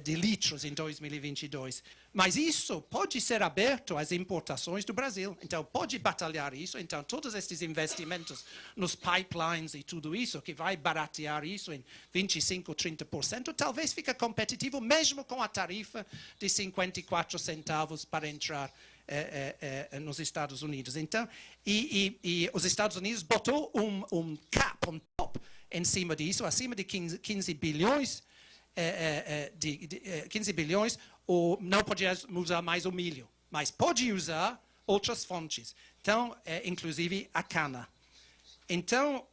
de litros em 2022. Mas isso pode ser aberto às importações do Brasil. Então, pode batalhar isso. Então, todos esses investimentos nos pipelines e tudo isso, que vai baratear isso em 25%, 30%, talvez fique competitivo mesmo com a tarifa de 54 centavos para entrar nos Estados Unidos. Então, e os Estados Unidos botou um cap, um top, em cima disso, acima de 15 bilhões, 15 bilhões, ou não pode usar mais o milho, mas pode usar outras fontes. Então, inclusive a cana. Então,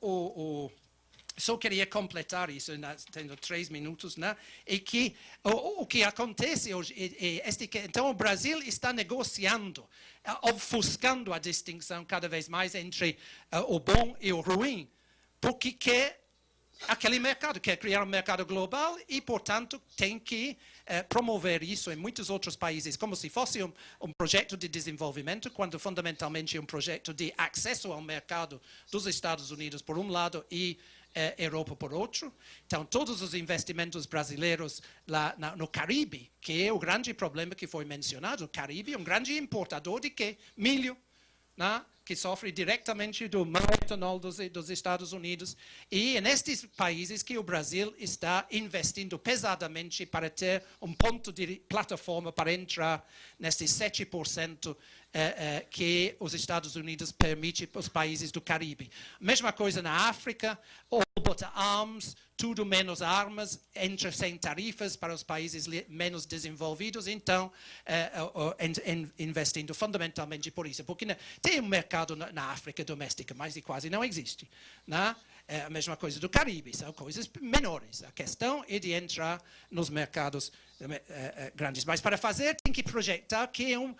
só queria completar isso, tendo 3 minutos, né? E que o que acontece hoje então o Brasil está negociando, ofuscando a distinção cada vez mais entre o bom e o ruim, porque quer aquele mercado, quer criar um mercado global e, portanto, tem que promover isso em muitos outros países, como se fosse um projeto de desenvolvimento, quando fundamentalmente é um projeto de acesso ao mercado dos Estados Unidos, por um lado, e Europa por outro. Então, todos os investimentos brasileiros lá no Caribe, que é o grande problema que foi mencionado, o Caribe é um grande importador de quê? Milho, né? Que sofre diretamente do mau etanol dos Estados Unidos. E é nestes países que o Brasil está investindo pesadamente para ter um ponto de plataforma para entrar nesses 7% que os Estados Unidos permitem para os países do Caribe. Mesma coisa na África, all but arms, tudo menos armas, entra sem tarifas para os países menos desenvolvidos, então investindo fundamentalmente por isso, porque tem um mercado na África doméstica, mas quase não existe, né? A mesma coisa do Caribe, são coisas menores. A questão é de entrar nos mercados grandes. Mas para fazer, tem que projetar que é um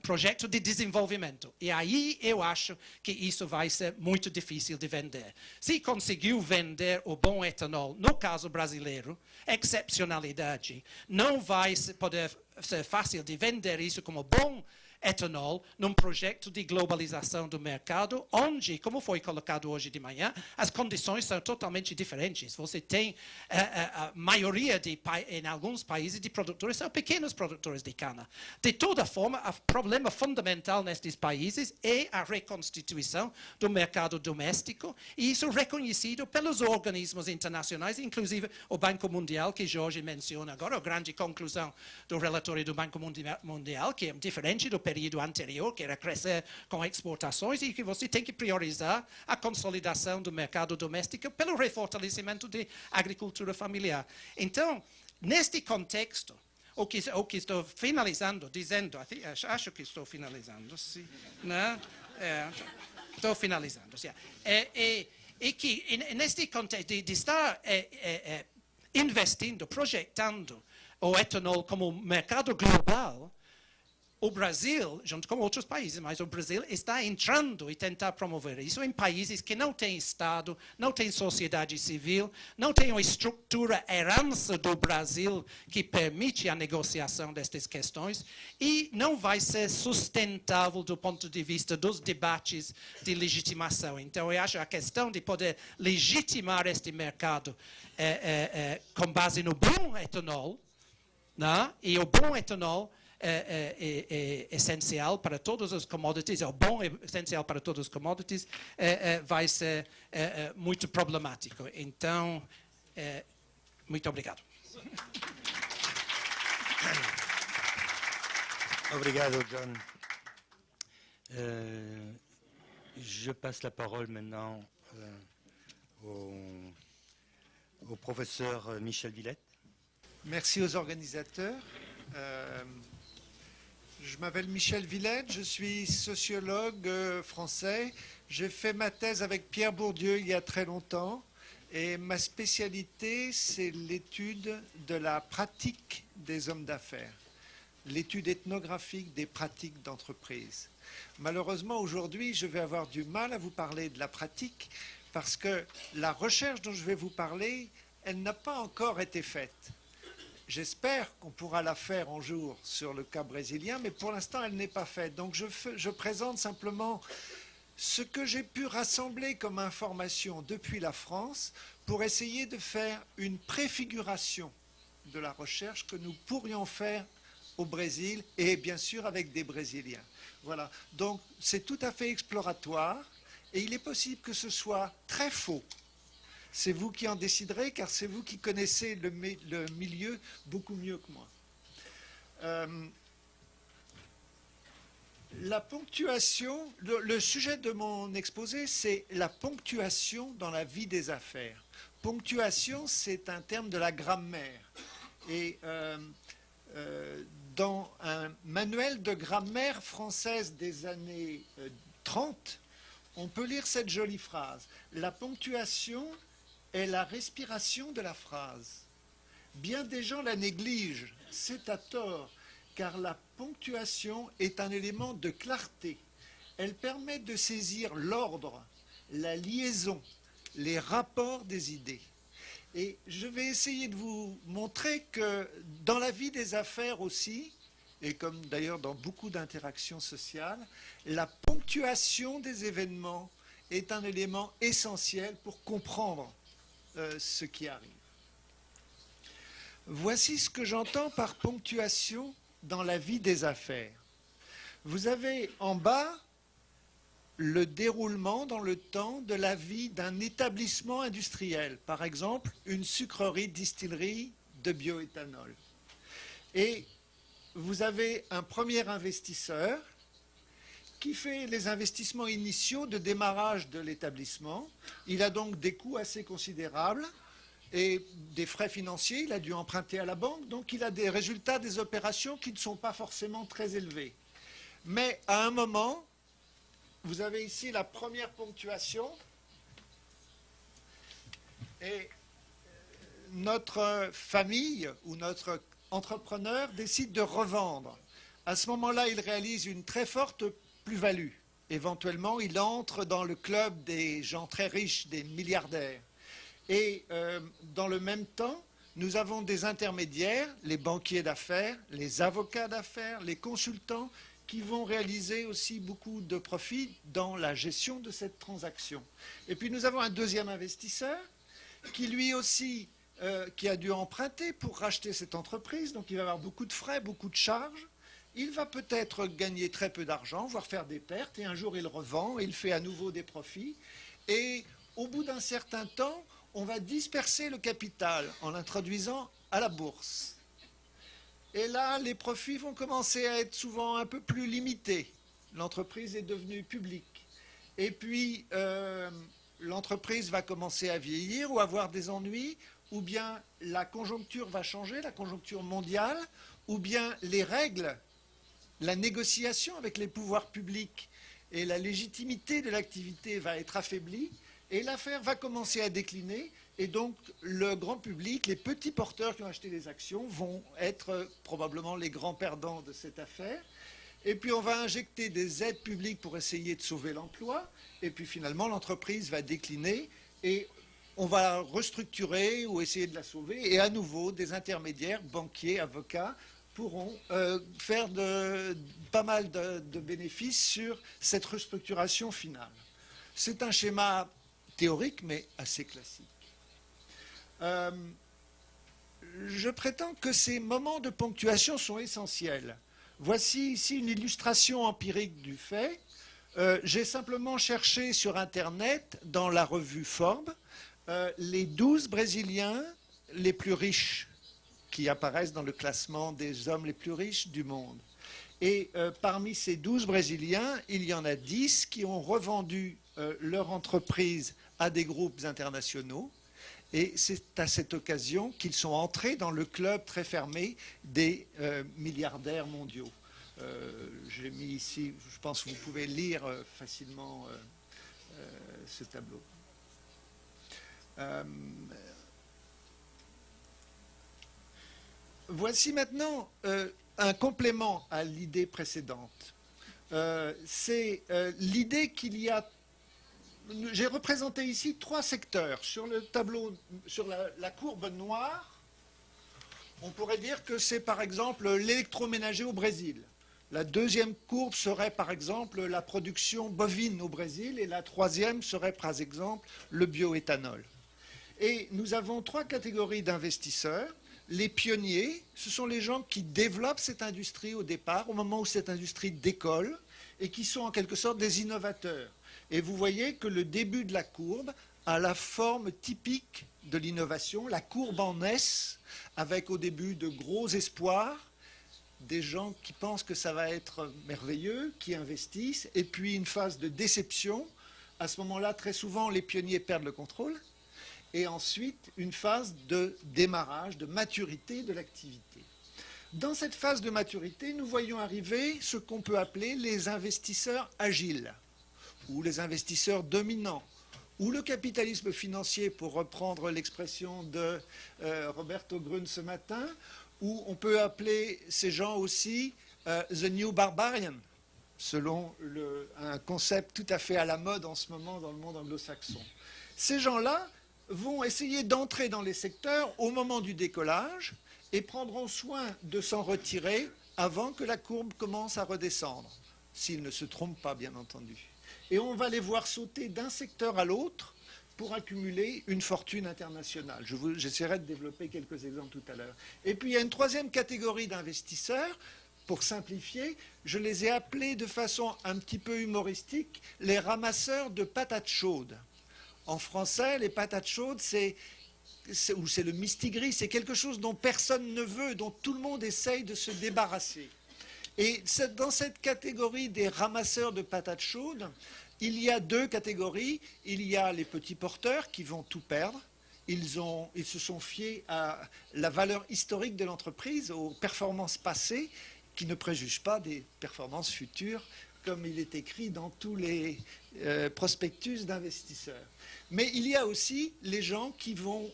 projeto de desenvolvimento. E aí eu acho que isso vai ser muito difícil de vender. Se conseguiu vender o bom etanol, no caso brasileiro, excepcionalidade, não vai poder ser fácil de vender isso como bom etanol num projeto de globalização do mercado, onde, como foi colocado hoje de manhã, as condições são totalmente diferentes. Você tem a maioria em alguns países de produtores são pequenos produtores de cana. De toda forma, o problema fundamental nestes países é a reconstituição do mercado doméstico, e isso reconhecido pelos organismos internacionais, inclusive o Banco Mundial, que Jorge menciona agora, a grande conclusão do relatório do Banco Mundial, que é diferente do período anterior, que era crescer com exportações, e que você tem que priorizar a consolidação do mercado doméstico pelo refortalecimento da agricultura familiar. Então, neste contexto, o que estou finalizando, dizendo, acho que estou finalizando, sim, né? Estou finalizando, sim. E que neste contexto de estar investindo, projetando o etanol como mercado global, o Brasil, junto com outros países, mas o Brasil está entrando e tentar promover isso em países que não têm Estado, não têm sociedade civil, não têm uma estrutura herança do Brasil que permite a negociação destas questões e não vai ser sustentável do ponto de vista dos debates de legitimação. Então, eu acho a questão de poder legitimar este mercado com base no bom etanol, né? E o bom etanol é essencial para todos os commodities, é o bom essencial para todos os commodities, vai ser muito problemático. Então, muito obrigado. Obrigado, John. Je passe la parole maintenant au professeur Michel Villette. Merci aux organisateurs. Je m'appelle Michel Villette, je suis sociologue français. J'ai fait ma thèse avec Pierre Bourdieu il y a très longtemps. Et ma spécialité, c'est l'étude de la pratique des hommes d'affaires, l'étude ethnographique des pratiques d'entreprise. Malheureusement, aujourd'hui, je vais avoir du mal à vous parler de la pratique parce que la recherche dont je vais vous parler, elle n'a pas encore été faite. J'espère qu'on pourra la faire un jour sur le cas brésilien, mais pour l'instant, elle n'est pas faite. Donc, je présente simplement ce que j'ai pu rassembler comme information depuis la France pour essayer de faire une préfiguration de la recherche que nous pourrions faire au Brésil et bien sûr avec des Brésiliens. Voilà. Donc, c'est tout à fait exploratoire et il est possible que ce soit très faux. C'est vous qui en déciderez, car c'est vous qui connaissez le milieu beaucoup mieux que moi. La ponctuation, le sujet de mon exposé, c'est la ponctuation dans la vie des affaires. Ponctuation, c'est un terme de la grammaire. Et dans un manuel de grammaire française des années 30, on peut lire cette jolie phrase. La ponctuation est la respiration de la phrase. Bien des gens la négligent, c'est à tort, car la ponctuation est un élément de clarté. Elle permet de saisir l'ordre, la liaison, les rapports des idées. Et je vais essayer de vous montrer que dans la vie des affaires aussi, et comme d'ailleurs dans beaucoup d'interactions sociales, la ponctuation des événements est un élément essentiel pour comprendre ce qui arrive. Voici ce que j'entends par ponctuation dans la vie des affaires. Vous avez en bas le déroulement dans le temps de la vie d'un établissement industriel, par exemple une sucrerie-distillerie de bioéthanol. Et vous avez un premier investisseur qui fait les investissements initiaux de démarrage de l'établissement. Il a donc des coûts assez considérables et des frais financiers. Il a dû emprunter à la banque, donc il a des résultats des opérations qui ne sont pas forcément très élevés. Mais à un moment, vous avez ici la première ponctuation et notre famille ou notre entrepreneur décide de revendre. À ce moment-là, il réalise une très forte plus-value. Éventuellement, il entre dans le club des gens très riches, des milliardaires. Et dans le même temps, nous avons des intermédiaires, les banquiers d'affaires, les avocats d'affaires, les consultants, qui vont réaliser aussi beaucoup de profits dans la gestion de cette transaction. Et puis nous avons un deuxième investisseur qui lui aussi qui a dû emprunter pour racheter cette entreprise, donc il va avoir beaucoup de frais, beaucoup de charges. Il va peut-être gagner très peu d'argent, voire faire des pertes, et un jour il revend, et il fait à nouveau des profits. Et au bout d'un certain temps, on va disperser le capital en l'introduisant à la bourse. Et là, les profits vont commencer à être souvent un peu plus limités. L'entreprise est devenue publique. Et puis, l'entreprise va commencer à vieillir ou avoir des ennuis, ou bien la conjoncture va changer, la conjoncture mondiale, ou bien les règles, la négociation avec les pouvoirs publics et la légitimité de l'activité va être affaiblie, et l'affaire va commencer à décliner. Et donc, le grand public, les petits porteurs qui ont acheté des actions vont être probablement les grands perdants de cette affaire. et puis on va injecter des aides publiques pour essayer de sauver l'emploi, et puis finalement l'entreprise va décliner et on va restructurer ou essayer de la sauver, et à nouveau des intermédiaires, banquiers, avocats, pourront faire pas mal de bénéfices sur cette restructuration finale. C'est un schéma théorique, mais assez classique. Je prétends que ces moments de ponctuation sont essentiels. Voici ici une illustration empirique du fait. J'ai simplement cherché sur Internet, dans la revue Forbes, les 12 Brésiliens les plus riches qui apparaissent dans le classement des hommes les plus riches du monde. Et parmi ces 12 Brésiliens, il y en a 10 qui ont revendu leur entreprise à des groupes internationaux. Et c'est à cette occasion qu'ils sont entrés dans le club très fermé des milliardaires mondiaux. J'ai mis ici, je pense que vous pouvez lire facilement ce tableau. Voici maintenant un complément à l'idée précédente. C'est l'idée qu'il y a... J'ai représenté ici 3 secteurs. Sur le tableau, sur la courbe noire, on pourrait dire que c'est par exemple l'électroménager au Brésil. La deuxième courbe serait par exemple la production bovine au Brésil, et la troisième serait par exemple le bioéthanol. Et nous avons 3 catégories d'investisseurs. Les pionniers, ce sont les gens qui développent cette industrie au départ, au moment où cette industrie décolle, et qui sont en quelque sorte des innovateurs. Et vous voyez que le début de la courbe a la forme typique de l'innovation, la courbe en S, avec au début de gros espoirs, des gens qui pensent que ça va être merveilleux, qui investissent, et puis une phase de déception. À ce moment-là, très souvent, les pionniers perdent le contrôle. Et ensuite, une phase de démarrage, de maturité de l'activité. Dans cette phase de maturité, nous voyons arriver ce qu'on peut appeler les investisseurs agiles, ou les investisseurs dominants, ou le capitalisme financier, pour reprendre l'expression de Roberto Grun ce matin, ou on peut appeler ces gens aussi the new barbarian, selon un concept tout à fait à la mode en ce moment dans le monde anglo-saxon. Ces gens-là vont essayer d'entrer dans les secteurs au moment du décollage et prendront soin de s'en retirer avant que la courbe commence à redescendre, s'ils ne se trompent pas, bien entendu. Et on va les voir sauter d'un secteur à l'autre pour accumuler une fortune internationale. J'essaierai de développer quelques exemples tout à l'heure. Et puis il y a une troisième catégorie d'investisseurs. Pour simplifier, je les ai appelés de façon un petit peu humoristique les ramasseurs de patates chaudes. En français, les patates chaudes, c'est le mistigris, c'est quelque chose dont personne ne veut, dont tout le monde essaye de se débarrasser. Et dans cette catégorie des ramasseurs de patates chaudes, il y a 2 catégories. Il y a les petits porteurs qui vont tout perdre. Ils se sont fiés à la valeur historique de l'entreprise, aux performances passées, qui ne préjugent pas des performances futures, comme il est écrit dans tous les prospectus d'investisseurs. Mais il y a aussi les gens qui vont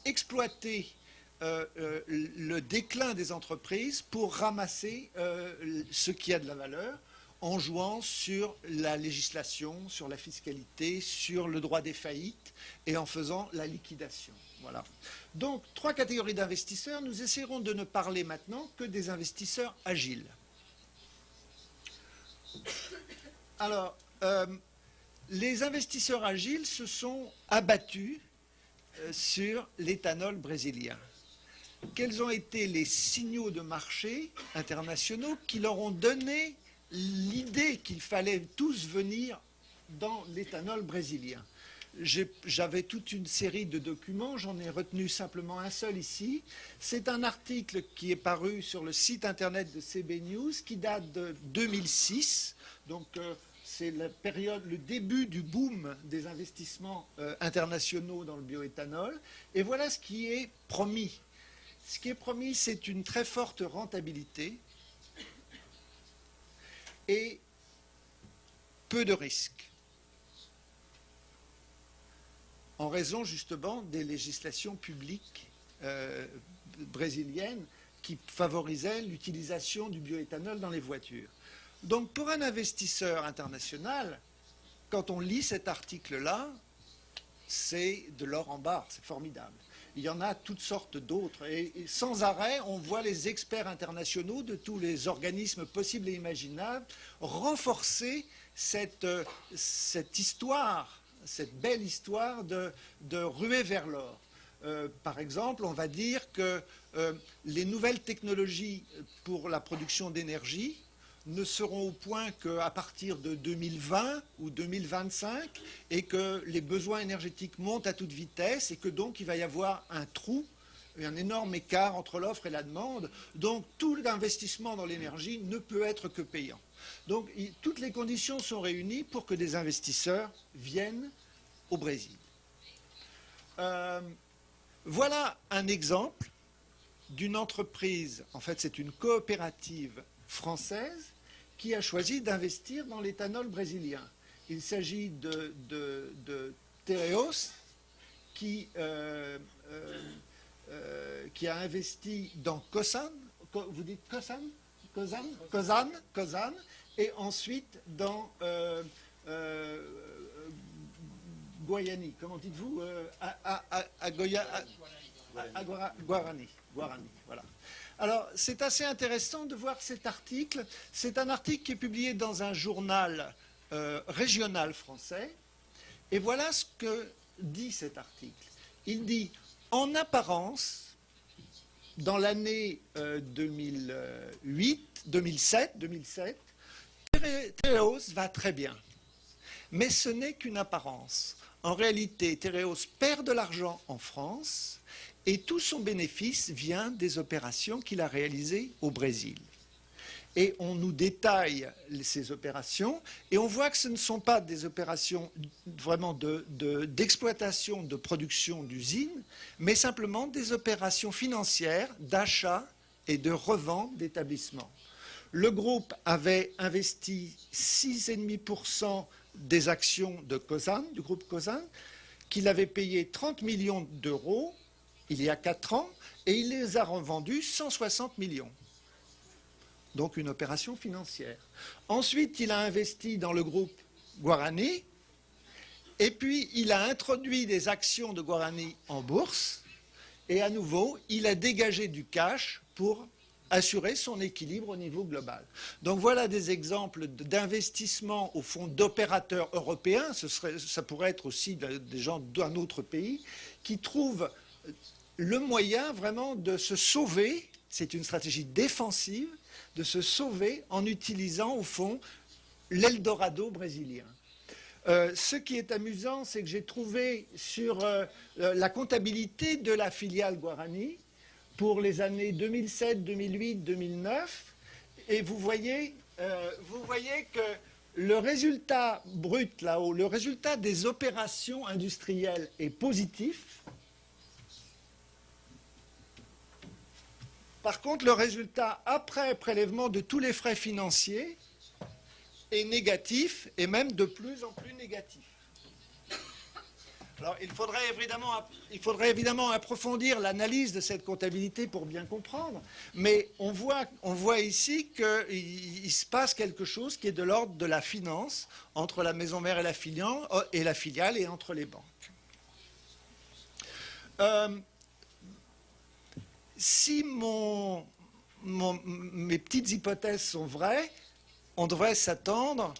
exploiter le déclin des entreprises pour ramasser ce qui a de la valeur, en jouant sur la législation, sur la fiscalité, sur le droit des faillites, et en faisant la liquidation. Voilà. Donc, 3 catégories d'investisseurs. Nous essaierons de ne parler maintenant que des investisseurs agiles. Alors, les investisseurs agiles se sont abattus sur l'éthanol brésilien. Quels ont été les signaux de marché internationaux qui leur ont donné l'idée qu'il fallait tous venir dans l'éthanol brésilien? J'avais toute une série de documents, j'en ai retenu simplement un seul ici. C'est un article qui est paru sur le site internet de CB News qui date de 2006, donc c'est le début du boom des investissements internationaux dans le bioéthanol. Et voilà ce qui est promis. Ce qui est promis, c'est une très forte rentabilité et peu de risques, en raison justement des législations publiques brésiliennes qui favorisaient l'utilisation du bioéthanol dans les voitures. Donc pour un investisseur international, quand on lit cet article-là, c'est de l'or en barre, c'est formidable. Il y en a toutes sortes d'autres. Et sans arrêt, on voit les experts internationaux de tous les organismes possibles et imaginables renforcer cette histoire, cette belle histoire de ruée vers l'or. Par exemple, on va dire que les nouvelles technologies pour la production d'énergie ne seront au point qu'à partir de 2020 ou 2025 et que les besoins énergétiques montent à toute vitesse et que donc il va y avoir un trou, un énorme écart entre l'offre et la demande. Donc tout l'investissement dans l'énergie ne peut être que payant. Donc toutes les conditions sont réunies pour que des investisseurs viennent au Brésil. Voilà un exemple d'une entreprise, en fait c'est une coopérative française qui a choisi d'investir dans l'éthanol brésilien. Il s'agit de Tereos qui a investi dans Cosan, vous dites Cosan, et ensuite dans Guayani, comment dites-vous, Guarani, voilà. Alors, c'est assez intéressant de voir cet article. C'est un article qui est publié dans un journal régional français. Et voilà ce que dit cet article. Il dit, en apparence, dans l'année 2007, Tereos va très bien. Mais ce n'est qu'une apparence. En réalité, Tereos perd de l'argent en France et tout son bénéfice vient des opérations qu'il a réalisées au Brésil. Et on nous détaille ces opérations et on voit que ce ne sont pas des opérations vraiment d'exploitation, de production d'usines, mais simplement des opérations financières d'achat et de revente d'établissements. Le groupe avait investi 6,5% des actions de Cosan, du groupe Cosan, qu'il avait payé 30 millions d'euros il y a 4 ans, et il les a revendus 160 millions. Donc une opération financière. Ensuite, il a investi dans le groupe Guarani, et puis il a introduit des actions de Guarani en bourse, et à nouveau, il a dégagé du cash pour assurer son équilibre au niveau global. Donc voilà des exemples d'investissement au fond d'opérateurs européens, ça pourrait être aussi des gens d'un autre pays, qui trouvent le moyen vraiment de se sauver, c'est une stratégie défensive, de se sauver en utilisant au fond l'Eldorado brésilien. Ce qui est amusant, c'est que j'ai trouvé sur la comptabilité de la filiale Guarani pour les années 2007, 2008, 2009, et vous voyez que le résultat brut là-haut, le résultat des opérations industrielles est positif. Par contre, le résultat après prélèvement de tous les frais financiers est négatif et même de plus en plus négatif. Alors, il faudrait évidemment approfondir l'analyse de cette comptabilité pour bien comprendre, mais on voit ici qu'il se passe quelque chose qui est de l'ordre de la finance entre la maison mère et la filiale et entre les banques. Si mes petites hypothèses sont vraies, on devrait s'attendre,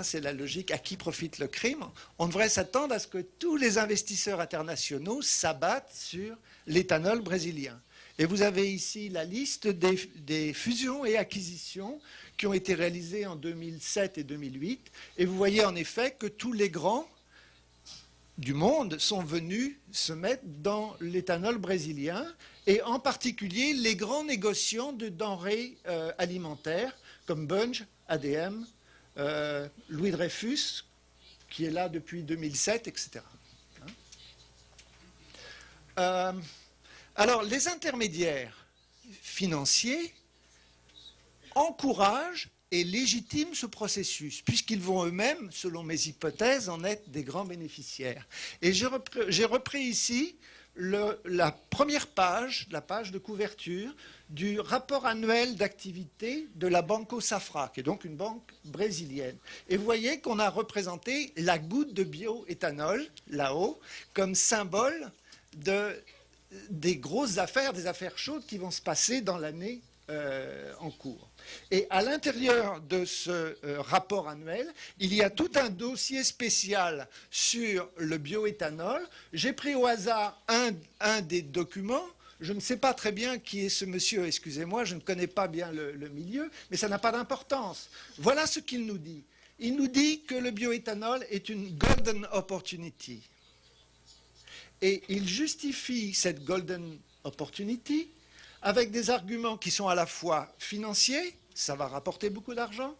c'est la logique à qui profite le crime, on devrait s'attendre à ce que tous les investisseurs internationaux s'abattent sur l'éthanol brésilien. Et vous avez ici la liste des fusions et acquisitions qui ont été réalisées en 2007 et 2008. Et vous voyez en effet que tous les grands du monde sont venus se mettre dans l'éthanol brésilien, et en particulier les grands négociants de denrées alimentaires comme Bunge, ADM, Louis Dreyfus, qui est là depuis 2007, etc. Alors, les intermédiaires financiers encouragent et légitiment ce processus, puisqu'ils vont eux-mêmes, selon mes hypothèses, en être des grands bénéficiaires. Et j'ai repris ici la première page, la page de couverture du rapport annuel d'activité de la Banco Safra, qui est donc une banque brésilienne. Et vous voyez qu'on a représenté la goutte de bioéthanol, là-haut, comme symbole des grosses affaires, des affaires chaudes qui vont se passer dans l'année en cours. Et à l'intérieur de ce rapport annuel, il y a tout un dossier spécial sur le bioéthanol. J'ai pris au hasard un des documents. Je ne sais pas très bien qui est ce monsieur, excusez-moi, je ne connais pas bien le milieu, mais ça n'a pas d'importance. Voilà ce qu'il nous dit. Il nous dit que le bioéthanol est une golden opportunity. Et il justifie cette golden opportunity avec des arguments qui sont à la fois financiers, ça va rapporter beaucoup d'argent,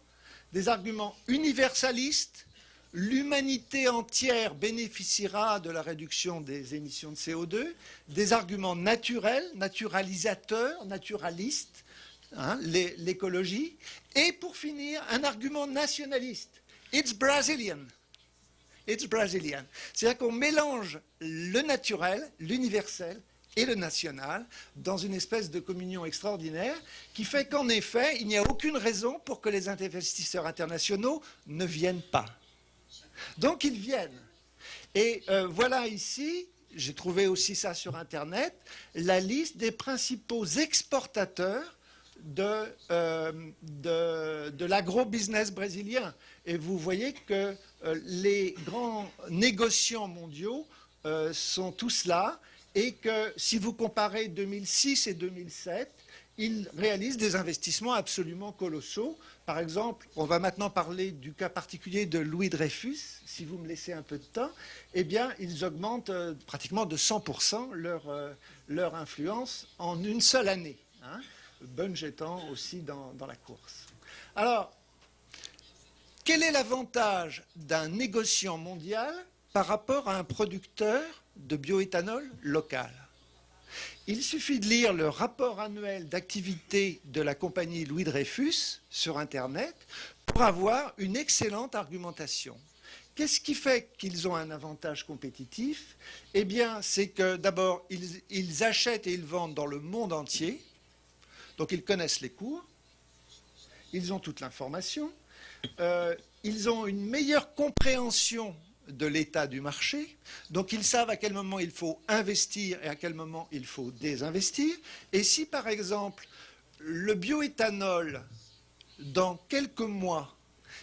des arguments universalistes, l'humanité entière bénéficiera de la réduction des émissions de CO2, des arguments naturels, naturalisateurs, naturalistes, l'écologie, et pour finir, un argument nationaliste. It's Brazilian. It's Brazilian. C'est-à-dire qu'on mélange le naturel, l'universel, et le national, dans une espèce de communion extraordinaire, qui fait qu'en effet, il n'y a aucune raison pour que les investisseurs internationaux ne viennent pas. Donc ils viennent. Et voilà ici, j'ai trouvé aussi ça sur Internet, la liste des principaux exportateurs de l'agro-business brésilien. Et vous voyez que les grands négociants mondiaux sont tous là, et que si vous comparez 2006 et 2007, ils réalisent des investissements absolument colossaux. Par exemple, on va maintenant parler du cas particulier de Louis Dreyfus, si vous me laissez un peu de temps, eh bien, ils augmentent pratiquement de 100% leur influence en une seule année, hein, Bunge étant aussi dans la course. Alors, quel est l'avantage d'un négociant mondial par rapport à un producteur de bioéthanol local? Il suffit de lire le rapport annuel d'activité de la compagnie Louis Dreyfus sur Internet pour avoir une excellente argumentation. Qu'est-ce qui fait qu'ils ont un avantage compétitif? Eh bien, c'est que d'abord, ils achètent et ils vendent dans le monde entier, donc ils connaissent les cours, ils ont toute l'information, ils ont une meilleure compréhension de l'état du marché, donc ils savent à quel moment il faut investir et à quel moment il faut désinvestir. Et si par exemple le bioéthanol dans quelques mois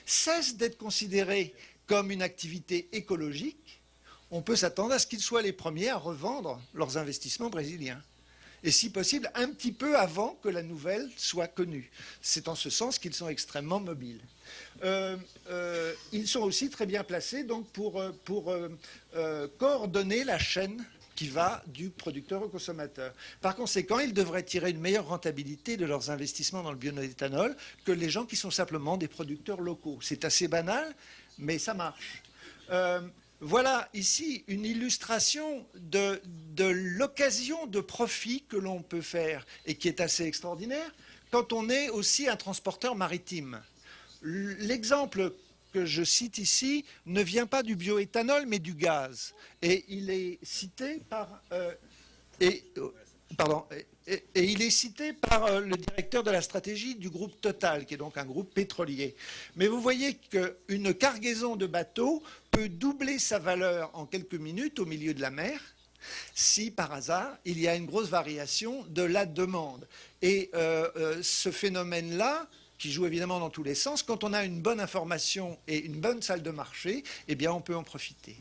cesse d'être considéré comme une activité écologique, on peut s'attendre à ce qu'ils soient les premiers à revendre leurs investissements brésiliens. Et si possible, un petit peu avant que la nouvelle soit connue. C'est en ce sens qu'ils sont extrêmement mobiles. Ils sont aussi très bien placés donc, pour coordonner la chaîne qui va du producteur au consommateur. Par conséquent, ils devraient tirer une meilleure rentabilité de leurs investissements dans le bioéthanol que les gens qui sont simplement des producteurs locaux. C'est assez banal, mais ça marche. Voilà ici une illustration de l'occasion de profit que l'on peut faire et qui est assez extraordinaire quand on est aussi un transporteur maritime. L'exemple que je cite ici ne vient pas du bioéthanol mais du gaz. Et il est cité par, il est cité par le directeur de la stratégie du groupe Total, qui est donc un groupe pétrolier. Mais vous voyez qu'une cargaison de bateaux peut doubler sa valeur en quelques minutes au milieu de la mer, si par hasard il y a une grosse variation de la demande. Et ce phénomène-là, qui joue évidemment dans tous les sens, quand on a une bonne information et une bonne salle de marché, eh bien on peut en profiter.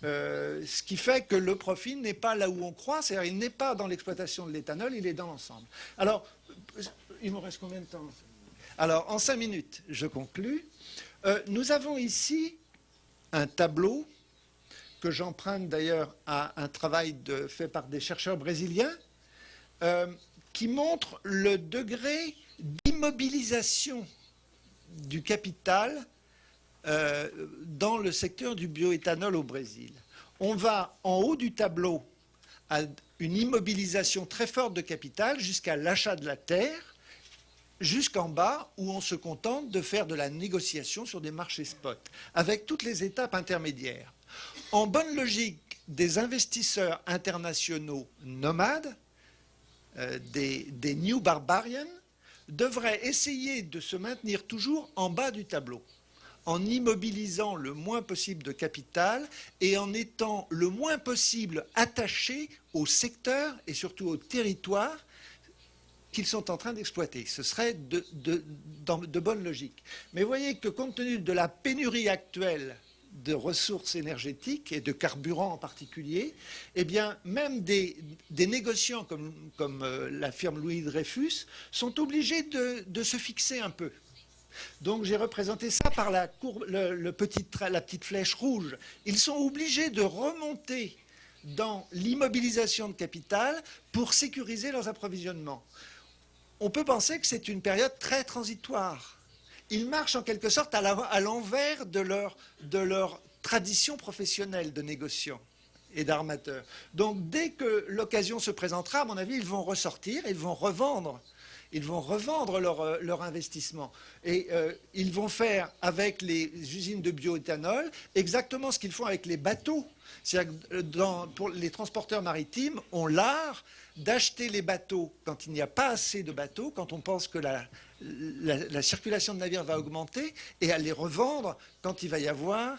Ce qui fait que le profit n'est pas là où on croit, c'est-à-dire il n'est pas dans l'exploitation de l'éthanol, il est dans l'ensemble. Alors, il me reste combien de temps? Alors, en 5 minutes, je conclus. Nous avons ici un tableau que j'emprunte d'ailleurs à un travail fait par des chercheurs brésiliens qui montre le degré d'immobilisation du capital dans le secteur du bioéthanol au Brésil. On va en haut du tableau à une immobilisation très forte de capital jusqu'à l'achat de la terre, jusqu'en bas où on se contente de faire de la négociation sur des marchés spot, avec toutes les étapes intermédiaires. En bonne logique, des investisseurs internationaux nomades, des New Barbarians, devraient essayer de se maintenir toujours en bas du tableau, en immobilisant le moins possible de capital et en étant le moins possible attachés au secteur et surtout au territoire qu'ils sont en train d'exploiter. Ce serait de bonne logique. Mais vous voyez que compte tenu de la pénurie actuelle de ressources énergétiques et de carburant en particulier, eh bien, même des négociants comme la firme Louis Dreyfus sont obligés de se fixer un peu. Donc j'ai représenté ça par la petite flèche rouge. Ils sont obligés de remonter dans l'immobilisation de capital pour sécuriser leurs approvisionnements. On peut penser que c'est une période très transitoire. Ils marchent en quelque sorte à l'envers de leur tradition professionnelle de négociants et d'armateurs. Donc dès que l'occasion se présentera, à mon avis, ils vont ressortir, ils vont revendre leur investissement. Et ils vont faire avec les usines de bioéthanol exactement ce qu'ils font avec les bateaux. C'est-à-dire que pour les transporteurs maritimes ont l'art d'acheter les bateaux quand il n'y a pas assez de bateaux, quand on pense que la circulation de navires va augmenter, et à les revendre quand il va y avoir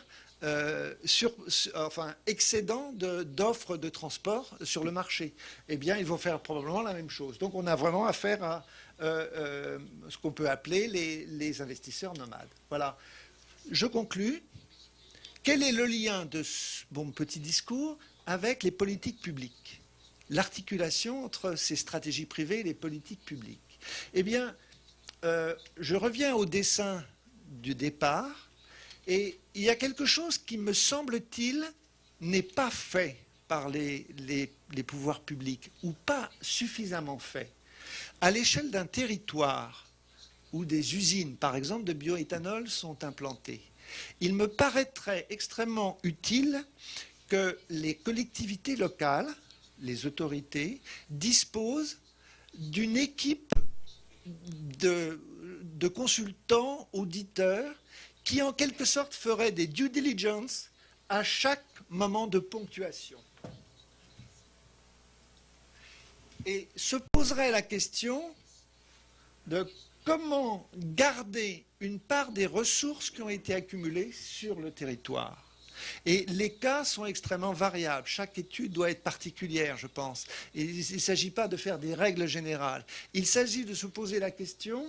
excédent d'offres de transport sur le marché. Eh bien, ils vont faire probablement la même chose. Donc, on a vraiment affaire à ce qu'on peut appeler les investisseurs nomades. Voilà. Je conclus. Quel est le lien de ce bon petit discours avec les politiques publiques? L'articulation entre ces stratégies privées et les politiques publiques. Eh bien, je reviens au dessin du départ, et il y a quelque chose qui, me semble-t-il, n'est pas fait par les pouvoirs publics, ou pas suffisamment fait. À l'échelle d'un territoire où des usines, par exemple, de bioéthanol sont implantées, il me paraîtrait extrêmement utile que les collectivités locales, les autorités, disposent d'une équipe de consultants, auditeurs, qui en quelque sorte ferait des due diligence à chaque moment de ponctuation. Et se poserait la question de comment garder une part des ressources qui ont été accumulées sur le territoire. Et les cas sont extrêmement variables. Chaque étude doit être particulière, je pense. Et il ne s'agit pas de faire des règles générales. Il s'agit de se poser la question,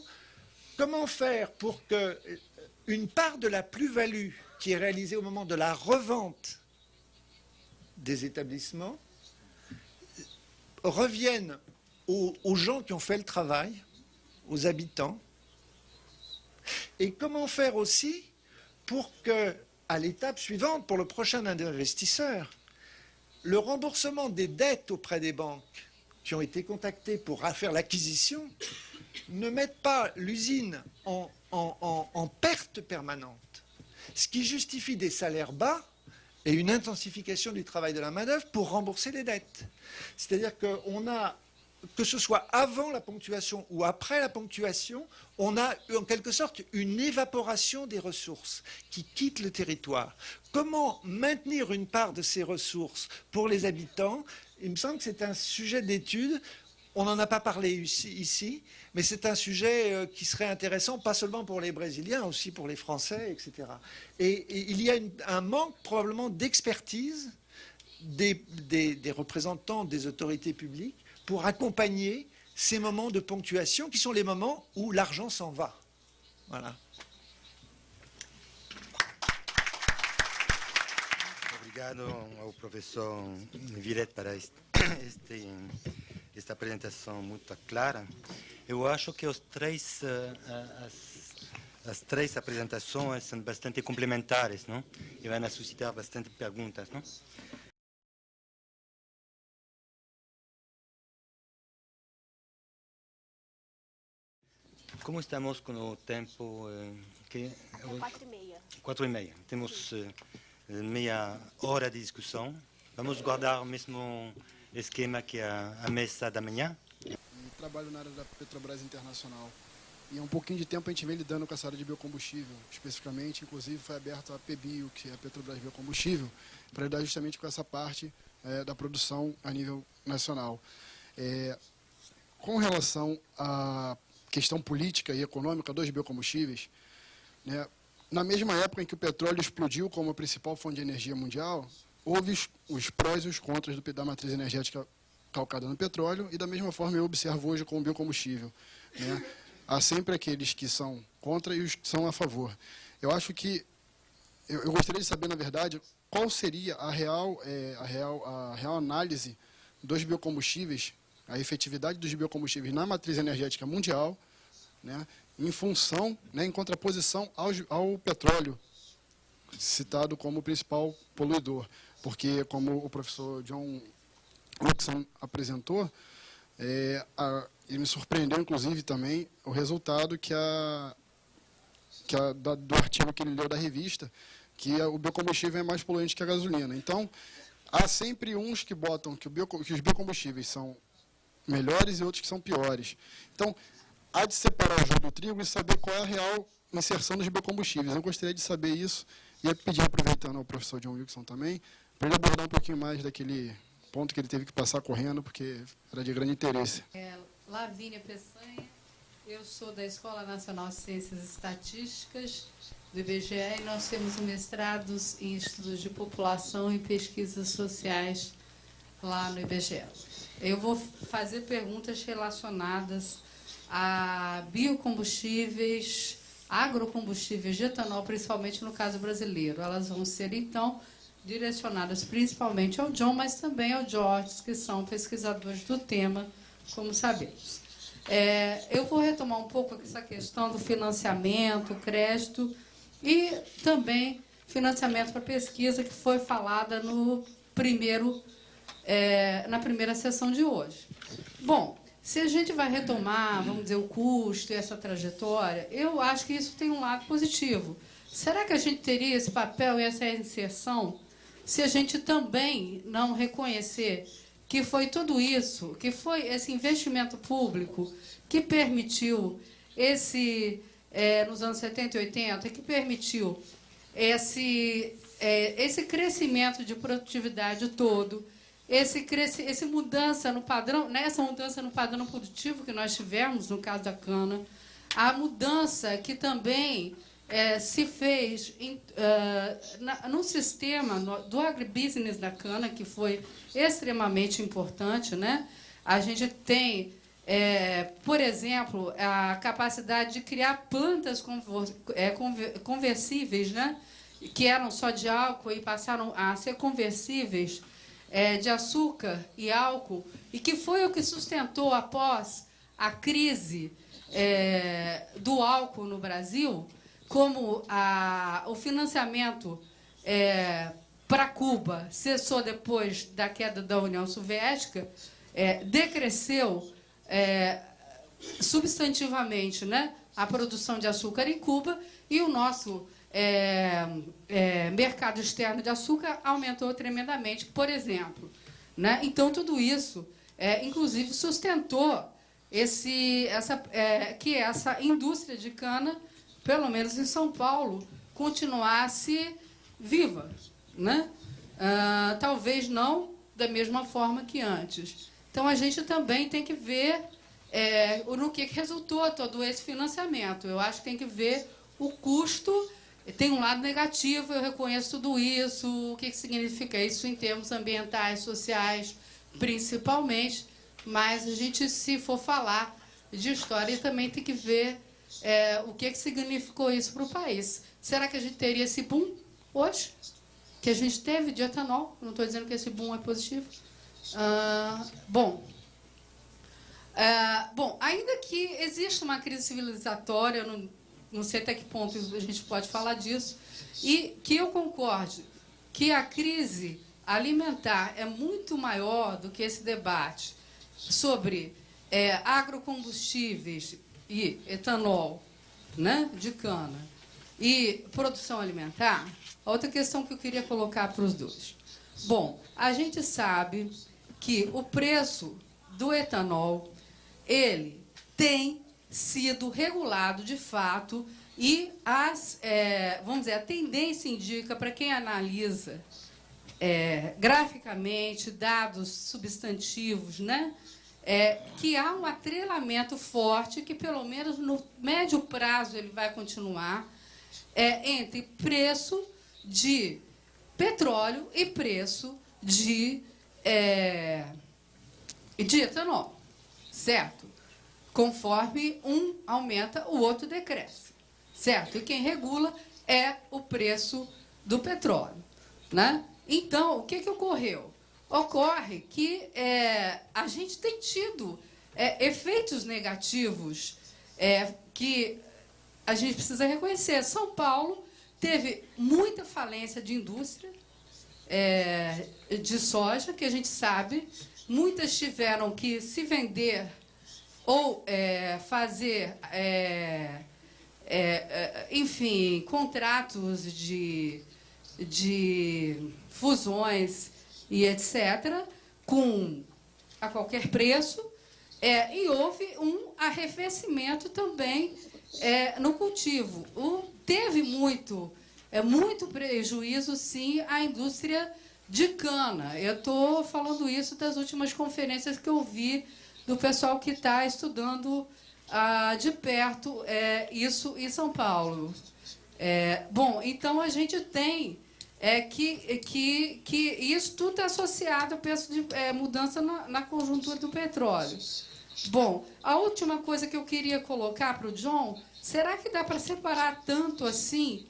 comment faire pour qu'une part de la plus-value qui est réalisée au moment de la revente des établissements revienne aux gens qui ont fait le travail, aux habitants, et comment faire aussi pour que, à l'étape suivante, pour le prochain investisseur, le remboursement des dettes auprès des banques qui ont été contactées pour faire l'acquisition ne mette pas l'usine en perte permanente, ce qui justifie des salaires bas et une intensification du travail de la main-d'œuvre pour rembourser les dettes. C'est-à-dire qu'on a, que ce soit avant la ponctuation ou après la ponctuation, on a en quelque sorte une évaporation des ressources qui quittent le territoire. Comment maintenir une part de ces ressources pour les habitants? Il me semble que c'est un sujet d'étude. On n'en a pas parlé ici, mais c'est un sujet qui serait intéressant, pas seulement pour les Brésiliens, aussi pour les Français, etc. Et il y a un manque probablement d'expertise des représentants des autorités publiques pour accompagner ces moments de ponctuation qui sont les moments où l'argent s'en va. Voilà. Obrigado ao professor Villette para esta apresentação muito clara. Eu acho que as três apresentações são bastante complementares, não? E vão suscitar bastante perguntas, não? Como estamos com o tempo? 4h30. 4h30. Temos meia hora de discussão. Vamos guardar o mesmo esquema que a mesa da manhã. Trabalho na área da Petrobras Internacional E há um pouquinho de tempo a gente vem lidando com essa área de biocombustível, especificamente, inclusive foi aberta a PBio, que é a Petrobras Biocombustível, para lidar justamente com essa parte da produção a nível nacional. Com relação à questão política e econômica dos biocombustíveis, né, na mesma época em que o petróleo explodiu como a principal fonte de energia mundial, houve os prós e os contras da matriz energética calcada no petróleo, e da mesma forma eu observo hoje com o biocombustível, né? Há sempre aqueles que são contra e os que são a favor. Eu acho que, eu gostaria de saber, na verdade, qual seria a real análise dos biocombustíveis, a efetividade dos biocombustíveis na matriz energética mundial, né, em função, né, em contraposição ao petróleo, citado como principal poluidor. Porque, como o professor John Wilson apresentou, ele me surpreendeu, inclusive, também o resultado do artigo que ele leu da revista, que o biocombustível é mais poluente que a gasolina. Então, há sempre uns que botam que os biocombustíveis são melhores e outros que são piores. Então, há de separar o joio do trigo e saber qual é a real inserção dos biocombustíveis. Eu gostaria de saber isso, e ia pedir, aproveitando ao professor John Wilson também, para ele abordar um pouquinho mais daquele ponto que ele teve que passar correndo, porque era de grande interesse. Lavínia Peçanha, eu sou da Escola Nacional de Ciências Estatísticas, do IBGE, e nós temos mestrados em estudos de população e pesquisas sociais lá no IBGE. Eu vou fazer perguntas relacionadas a biocombustíveis, agrocombustíveis de etanol, principalmente no caso brasileiro. Elas vão ser, então, direcionadas principalmente ao John, mas também ao George, que são pesquisadores do tema, como sabemos. Eu vou retomar um pouco essa questão do financiamento, crédito e também financiamento para pesquisa, que foi falada na primeira sessão de hoje. Bom, se a gente vai retomar, vamos dizer, o custo e essa trajetória, eu acho que isso tem um lado positivo. Será que a gente teria esse papel e essa inserção se a gente também não reconhecer que foi tudo isso, que foi esse investimento público que permitiu nos anos 70 e 80, que permitiu esse crescimento de produtividade todo, essa mudança no padrão, nessa mudança no padrão produtivo que nós tivemos, no caso da cana, a mudança que também se fez no sistema do agribusiness da cana, que foi extremamente importante, né? A gente tem, por exemplo, a capacidade de criar plantas conversíveis, né? Que eram só de álcool e passaram a ser conversíveis de açúcar e álcool, e que foi o que sustentou, após a crise do álcool no Brasil, como o financiamento para Cuba cessou depois da queda da União Soviética, decresceu substantivamente, né, a produção de açúcar em Cuba, e o nosso mercado externo de açúcar aumentou tremendamente, por exemplo, né? Então, tudo isso, inclusive, sustentou que essa indústria de cana, pelo menos em São Paulo, continuasse viva, né? Talvez não da mesma forma que antes. Então, a gente também tem que ver no que resultou todo esse financiamento. Eu acho que tem que ver o custo. Tem um lado negativo, eu reconheço tudo isso, o que significa isso em termos ambientais, sociais, principalmente, mas a gente, se for falar de história, também tem que ver o que significou isso para o país. Será que a gente teria esse boom hoje, que a gente teve de etanol? Não estou dizendo que esse boom é positivo. Bom, ainda que exista uma crise civilizatória, não sei até que ponto a gente pode falar disso, e que eu concorde que a crise alimentar é muito maior do que esse debate sobre agrocombustíveis e etanol, né, de cana, e produção alimentar. A outra questão que eu queria colocar para os dois. Bom, a gente sabe que o preço do etanol, ele tem sido regulado de fato e vamos dizer, a tendência indica, para quem analisa graficamente dados substantivos, né, que há um atrelamento forte, que pelo menos no médio prazo ele vai continuar, entre preço de petróleo e preço de etanol, certo? Conforme um aumenta, o outro decresce, certo? E quem regula é o preço do petróleo, né? Então, o que ocorreu? Ocorre que a gente tem tido efeitos negativos que a gente precisa reconhecer. São Paulo teve muita falência de indústria de soja, que a gente sabe. Muitas tiveram que se vender ou fazer, enfim, contratos de fusões e etc., a qualquer preço, e houve um arrefecimento também no cultivo. Teve muito prejuízo, sim, à indústria de cana. Eu estou falando isso das últimas conferências que eu vi do pessoal que está estudando de perto isso em São Paulo. Bom, então a gente tem que isso tudo é associado, eu penso, de mudança na conjuntura do petróleo. Bom, a última coisa que eu queria colocar para o John, será que dá para separar tanto assim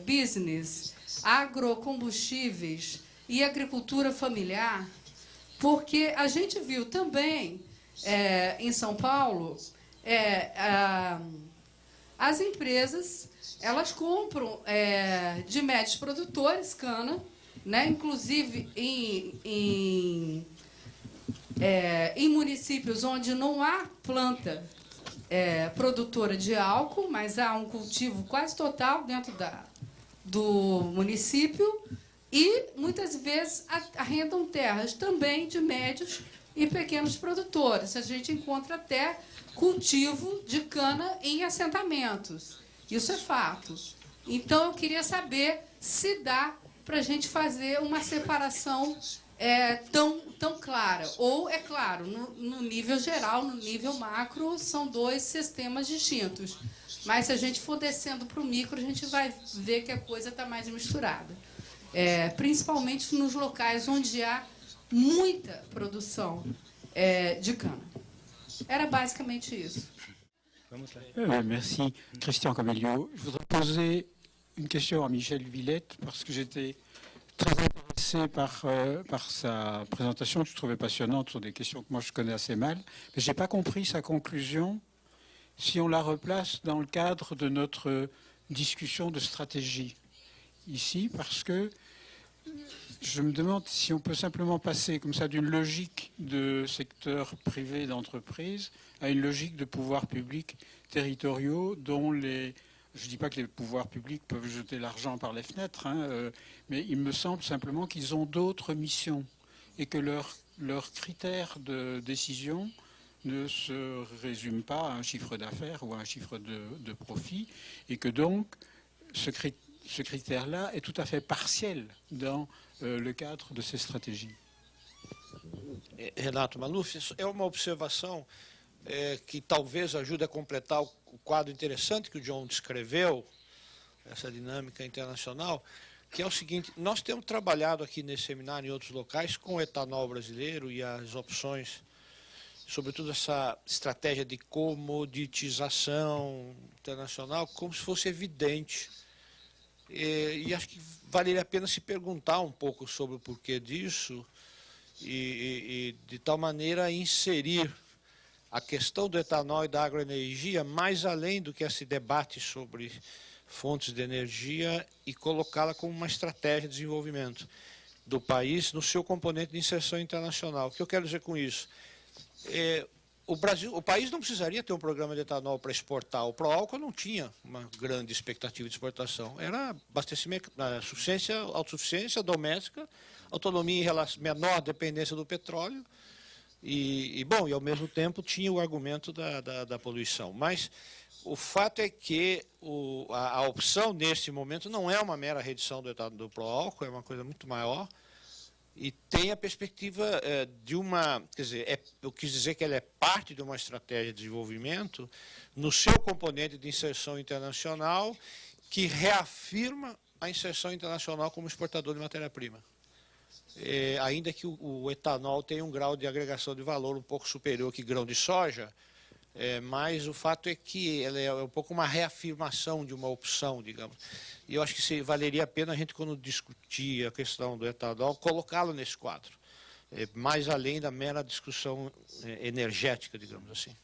business, agrocombustíveis e agricultura familiar? Porque a gente viu também, em São Paulo, as empresas, elas compram de médios produtores cana, né? Inclusive em municípios onde não há planta produtora de álcool, mas há um cultivo quase total dentro do município, e muitas vezes arrendam terras também de médios e pequenos produtores. A gente encontra até cultivo de cana em assentamentos. Isso é fato. Então, eu queria saber se dá para a gente fazer uma separação tão clara. Ou, é claro, no nível geral, no nível macro, são dois sistemas distintos. Mas, se a gente for descendo para o micro, a gente vai ver que a coisa está mais misturada. Principalmente nos locais onde há muita produção de cana. Era basicamente isso. Merci. Christian Camelio. Je voudrais poser une question à Michel Villette parce que j'étais très intéressé par sa présentation que je trouvais passionnante sur des questions que moi je connais assez mal. Mais je n'ai pas compris sa conclusion si on la replace dans le cadre de notre discussion de stratégie ici, parce que je me demande si on peut simplement passer comme ça d'une logique de secteur privé d'entreprise à une logique de pouvoirs publics territoriaux dont je ne dis pas que les pouvoirs publics peuvent jeter l'argent par les fenêtres, mais il me semble simplement qu'ils ont d'autres missions et que leurs critères de décision ne se résument pas à un chiffre d'affaires ou à un chiffre de profit, et que donc ce critère-là est tout à fait partiel dans le cadre de ces stratégies. Renato Maluf, é uma observação que talvez ajude a completar o quadro interessante que o John descreveu, essa dinâmica internacional, que é o seguinte: nós temos trabalhado aqui nesse seminário e em outros locais com o etanol brasileiro e as opções, sobretudo essa estratégia de comoditização internacional, como se fosse evidente. E acho que valeria a pena se perguntar um pouco sobre o porquê disso e de tal maneira inserir a questão do etanol e da agroenergia mais além do que esse debate sobre fontes de energia e colocá-la como uma estratégia de desenvolvimento do país no seu componente de inserção internacional. O que eu quero dizer com isso? O país não precisaria ter um programa de etanol para exportar. O Proálcool não tinha uma grande expectativa de exportação. Era abastecimento, autossuficiência doméstica, autonomia em relação, menor dependência do petróleo Bom, e ao mesmo tempo tinha o argumento da poluição. Mas o fato é que a opção nesse momento não é uma mera redução do pró-álcool, é uma coisa muito maior, e tem a perspectiva de uma, quer dizer, eu quis dizer que ela é parte de uma estratégia de desenvolvimento no seu componente de inserção internacional, que reafirma a inserção internacional como exportador de matéria-prima. Ainda que o etanol tenha um grau de agregação de valor um pouco superior que grão de soja, mas o fato é que ela é um pouco uma reafirmação de uma opção, digamos. E eu acho que valeria a pena a gente, quando discutir a questão do etanol, colocá-lo nesse quadro, mais além da mera discussão energética, digamos assim.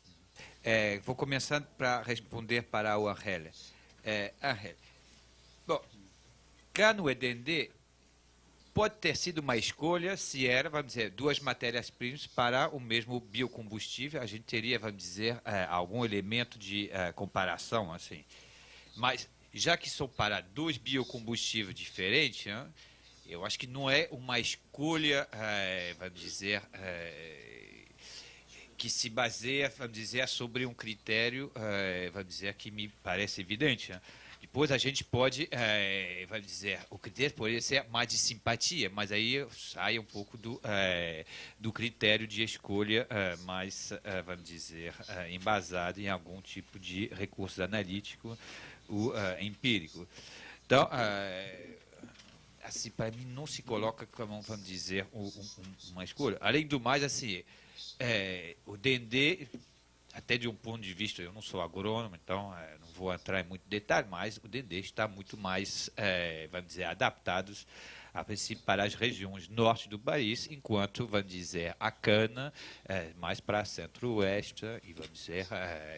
Vou começar para responder para o Angel. Angel, bom, cá no EDND, pode ter sido uma escolha se era, vamos dizer, duas matérias-primas para o mesmo biocombustível. A gente teria, vamos dizer, algum elemento de comparação, assim. Mas, já que são para dois biocombustíveis diferentes, eu acho que não é uma escolha, vamos dizer, que se baseia, vamos dizer, sobre um critério, vamos dizer, que me parece evidente. Depois a gente pode, vamos dizer, o critério poderia ser mais de simpatia, mas aí sai um pouco do critério de escolha mais, vamos dizer, embasado em algum tipo de recurso analítico ou empírico. Então, assim, para mim não se coloca como, vamos dizer, uma escolha. Além do mais, assim, o DND, até de um ponto de vista, eu não sou agrônomo, então não vou entrar em muito detalhe, mas o DND está muito mais, vamos dizer, adaptados a princípio para as regiões norte do país, enquanto, vamos dizer, a cana mais para centro-oeste e, vamos dizer,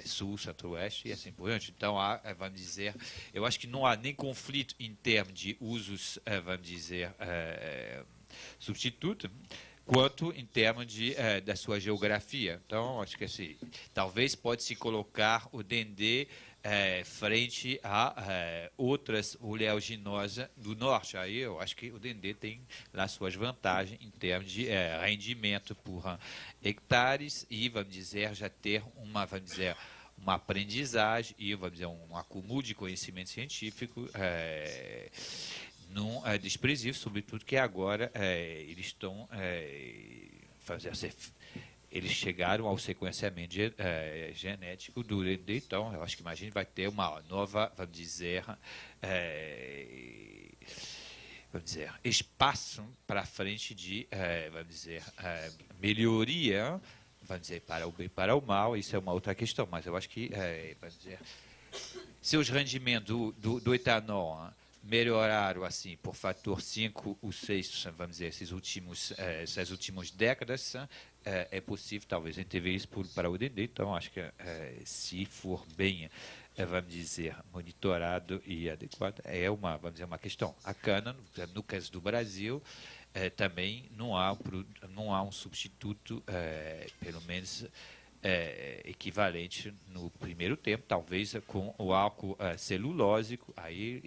sul, centro-oeste e assim por diante. Então, vamos dizer, eu acho que não há nem conflito em termos de usos, vamos dizer, substituto, quanto em termos da sua geografia. Então, acho que assim, talvez pode-se colocar o DND frente a outras oleaginosas do norte. Aí eu acho que o DND tem lá suas vantagens em termos de rendimento por hectares e, vamos dizer, já ter uma, vamos dizer, uma aprendizagem e, vamos dizer, um acúmulo de conhecimento científico não desprezível, sobretudo que agora eles estão eles chegaram ao sequenciamento genético do DND, então eu acho que imagine vai ter uma nova, vamos dizer, espaço para frente de, vamos dizer, melhoria, vamos dizer, para o bem e para o mal. Isso é uma outra questão, mas eu acho que, vamos dizer, se os rendimentos do etanol melhoraram assim por fator 5 ou 6, vamos dizer, essas últimas décadas, é possível talvez intervir isso para o DND. Então acho que se for bem, vamos dizer, monitorado e adequado, vamos dizer, uma questão. A cana, no caso do Brasil, também não há um substituto, pelo menos equivalente no primeiro tempo, talvez com o álcool celulósico. Aí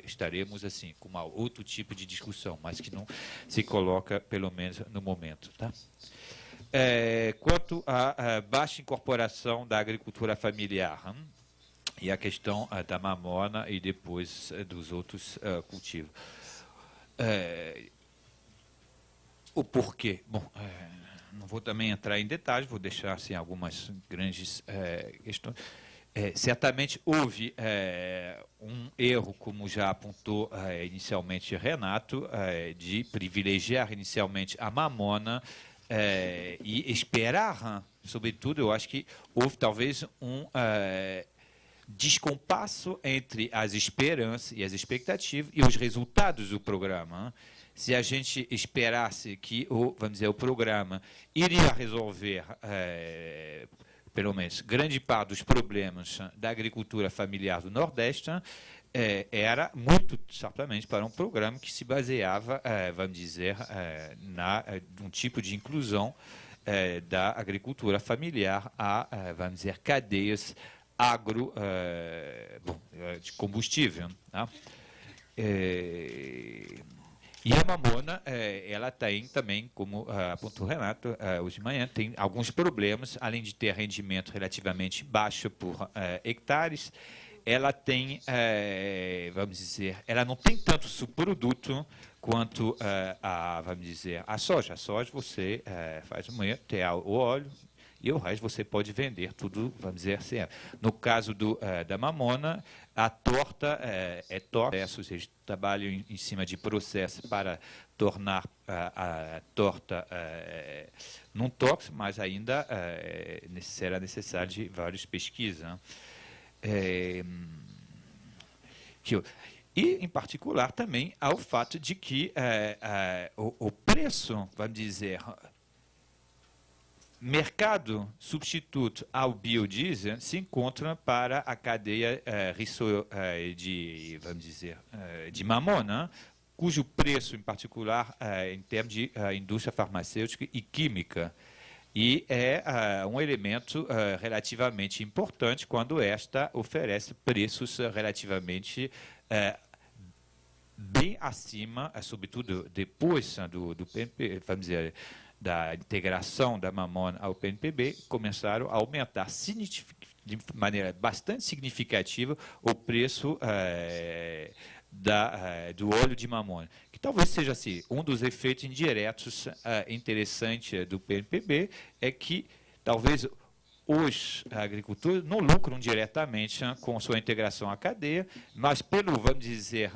estaremos assim com outro tipo de discussão, mas que não se coloca, pelo menos no momento, tá? Quanto à baixa incorporação da agricultura familiar e a questão da mamona e depois dos outros cultivos, o porquê? Bom, não vou também entrar em detalhes, vou deixar assim, algumas grandes questões. Certamente houve um erro, como já apontou inicialmente Renato, de privilegiar inicialmente a mamona e esperar, sobretudo, eu acho que houve talvez um descompasso entre as esperanças e as expectativas e os resultados do programa. Se a gente esperasse que vamos dizer, o programa iria resolver, pelo menos, grande parte dos problemas da agricultura familiar do Nordeste, era muito certamente para um programa que se baseava, vamos dizer, num tipo de inclusão da agricultura familiar a, vamos dizer, cadeias de combustível. Tá? E a mamona, ela tem também, como apontou o Renato hoje de manhã, tem alguns problemas, além de ter rendimento relativamente baixo por hectares, ela tem, vamos dizer, ela não tem tanto subproduto quanto vamos dizer, a soja. A soja você faz amanhã, tem o óleo, e o resto você pode vender tudo, vamos dizer assim. No caso da mamona, a torta é torta, eles trabalham em cima de processo para tornar a torta não tóxica, mas ainda será necessário de várias pesquisas. Né? E, em particular, também ao fato de que o preço, vamos dizer, mercado substituto ao biodiesel se encontra para a cadeia vamos dizer, de mamona, cujo preço, em particular, em termos de indústria farmacêutica e química, e é um elemento relativamente importante quando esta oferece preços relativamente bem acima, sobretudo depois do PNP, vamos dizer, da integração da mamona ao PNPB, começaram a aumentar de maneira bastante significativa o preço do óleo de mamona, que talvez seja assim, um dos efeitos indiretos interessantes do PNPB é que talvez os agricultores não lucram diretamente com sua integração à cadeia, mas vamos dizer,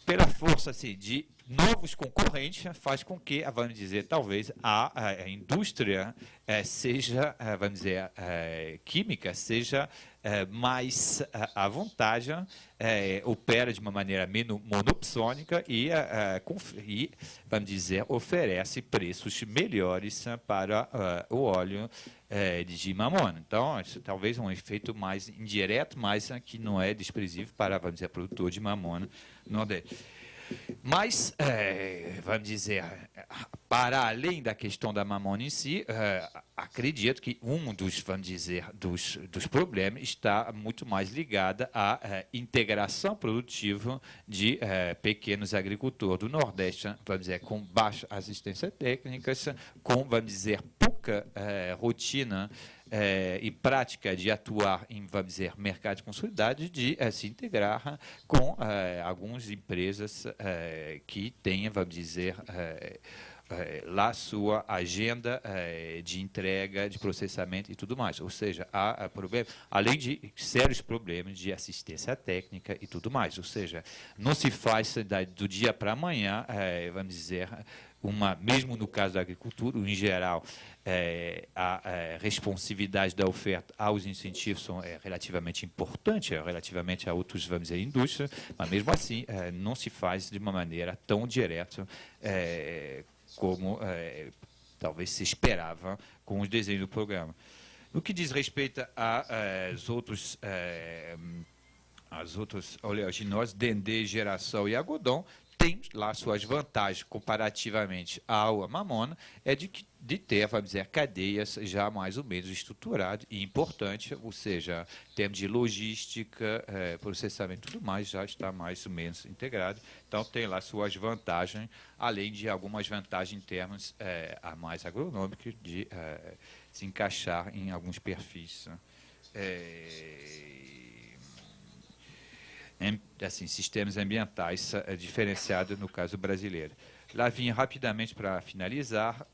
pela força assim, de novos concorrentes, faz com que, vamos dizer, talvez a indústria seja, vamos dizer, química, seja mais à vontade, opera de uma maneira menos monopsônica e, vamos dizer, oferece preços melhores para o óleo de mamona. Então, isso talvez um efeito mais indireto, mas que não é desprezível para, vamos dizer, produtor de mamona no Nordeste. Mas, vamos dizer, para além da questão da mamona em si, acredito que um dos, vamos dizer, dos problemas está muito mais ligado à integração produtiva de pequenos agricultores do Nordeste, vamos dizer, com baixa assistência técnica, com, vamos dizer, pouca rotina e prática de atuar em, vamos dizer, mercado consolidado, de se integrar com algumas empresas que tenham, vamos dizer, lá sua agenda de entrega, de processamento e tudo mais. Ou seja, há problema, além de sérios problemas de assistência técnica e tudo mais. Ou seja, não se faz do dia para amanhã, vamos dizer, mesmo no caso da agricultura, em geral, a responsividade da oferta aos incentivos são relativamente importante, relativamente a outros, vamos dizer, indústrias, mas mesmo assim não se faz de uma maneira tão direta como talvez se esperava com os desenhos do programa. No que diz respeito às outras oleaginosas, dendê, girassol e algodão, tem lá suas vantagens comparativamente à mamona, de ter, vamos dizer, cadeias já mais ou menos estruturadas e importante, ou seja, em termos de logística, processamento e tudo mais, já está mais ou menos integrado. Então, tem lá suas vantagens, além de algumas vantagens em termos a mais agronômicos, de se encaixar em alguns perfis. Assim, sistemas ambientais diferenciados no caso brasileiro. Lá vinha rapidamente para finalizar.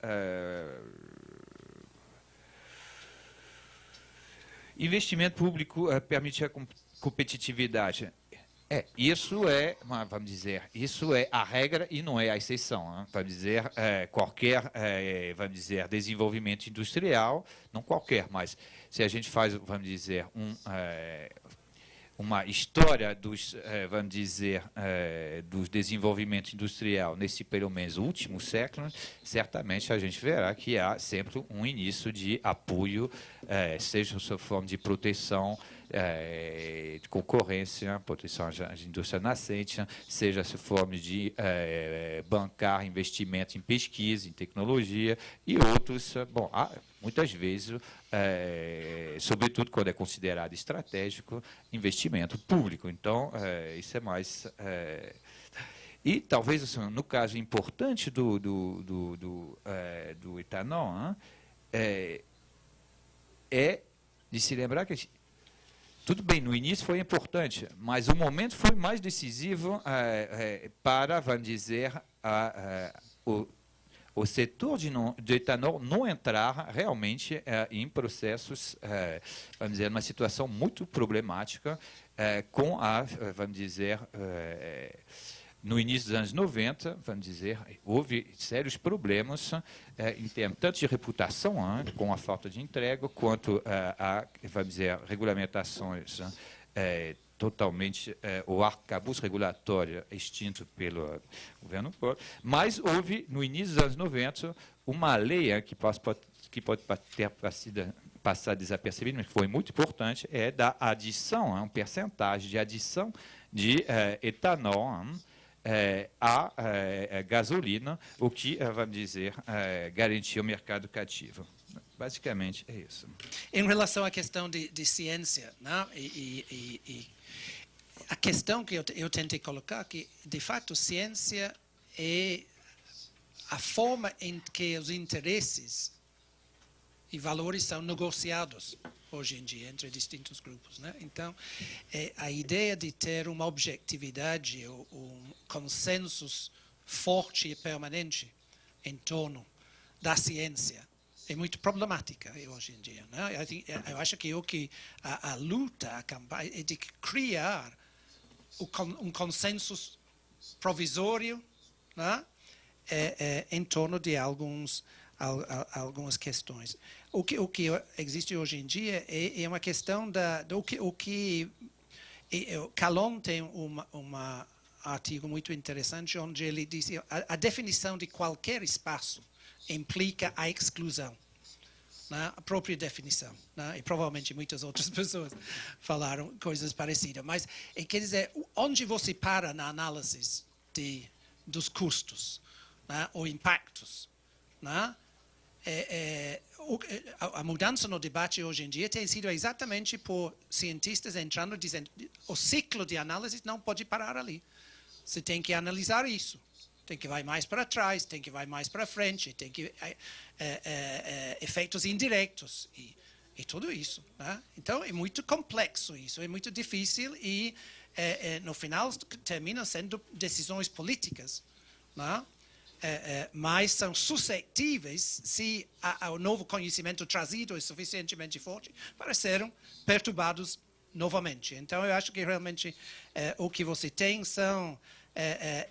Investimento público permite a competitividade. Isso vamos dizer, isso é a regra e não é a exceção. Né? Vamos dizer, qualquer, vamos dizer, desenvolvimento industrial, não qualquer, mas se a gente faz, vamos dizer, uma história vamos dizer, dos desenvolvimentos industrial nesse, pelo menos, último século, certamente a gente verá que há sempre um início de apoio, seja sob forma de proteção, de concorrência, proteção à indústria nascente, seja sob forma de bancar investimento em pesquisa, em tecnologia e outros, muitas vezes, sobretudo quando é considerado estratégico, investimento público. Então, isso é mais... E talvez, assim, no caso importante do etanol, né, é de se lembrar que, tudo bem, no início foi importante, mas o momento foi mais decisivo para, vamos dizer, o setor de etanol não entrar realmente em processos, vamos dizer, uma situação muito problemática com vamos dizer, no início dos anos 90, vamos dizer, houve sérios problemas em termos tanto de reputação, com a falta de entrega, quanto vamos dizer, regulamentações totalmente, o arcabouço regulatório extinto pelo governo, mas houve, no início dos anos 90, uma lei que pode ter passado desapercebida, mas que foi muito importante, é da adição, uma percentagem de adição de etanol a gasolina, o que, vamos dizer, garantia o mercado cativo. Basicamente, é isso. Em relação à questão de ciência, né? E a questão que eu tentei colocar, que, de fato, ciência é a forma em que os interesses e valores são negociados hoje em dia entre distintos grupos, né? Então, a ideia de ter uma objetividade, um consenso forte e permanente em torno da ciência é muito problemática hoje em dia, né? Eu acho que a luta, a campanha é de criar um consenso provisório, né? Em torno de algumas questões. O que existe hoje em dia é uma questão Calon tem um artigo muito interessante onde ele diz que a definição de qualquer espaço implica a exclusão, né? A própria definição, né? E provavelmente muitas outras pessoas falaram coisas parecidas, mas quer dizer, onde você para na análise dos custos, né? Ou impactos, né? A mudança no debate hoje em dia tem sido exatamente por cientistas entrando dizendo o ciclo de análise não pode parar ali. Você tem que analisar isso. Tem que vai mais para trás, tem que vai mais para frente, tem que efeitos indiretos e tudo isso, né? Então é muito complexo isso, é muito difícil e no final terminam sendo decisões políticas, né? Mas são suscetíveis, se o novo conhecimento trazido é suficientemente forte, para serem perturbados novamente. Então, eu acho que realmente o que você tem são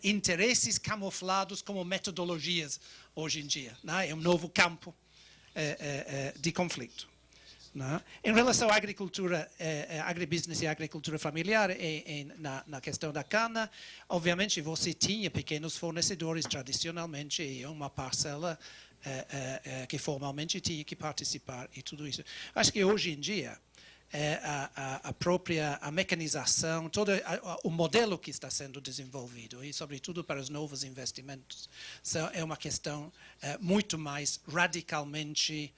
interesses camuflados como metodologias hoje em dia, né? É um novo campo de conflito. Não? Em relação à agricultura, agribusiness e agricultura familiar, na questão da cana, obviamente você tinha pequenos fornecedores tradicionalmente e uma parcela que formalmente tinha que participar e tudo isso. Acho que hoje em dia a mecanização, todo o modelo que está sendo desenvolvido e sobretudo para os novos investimentos é uma questão muito mais radicalmente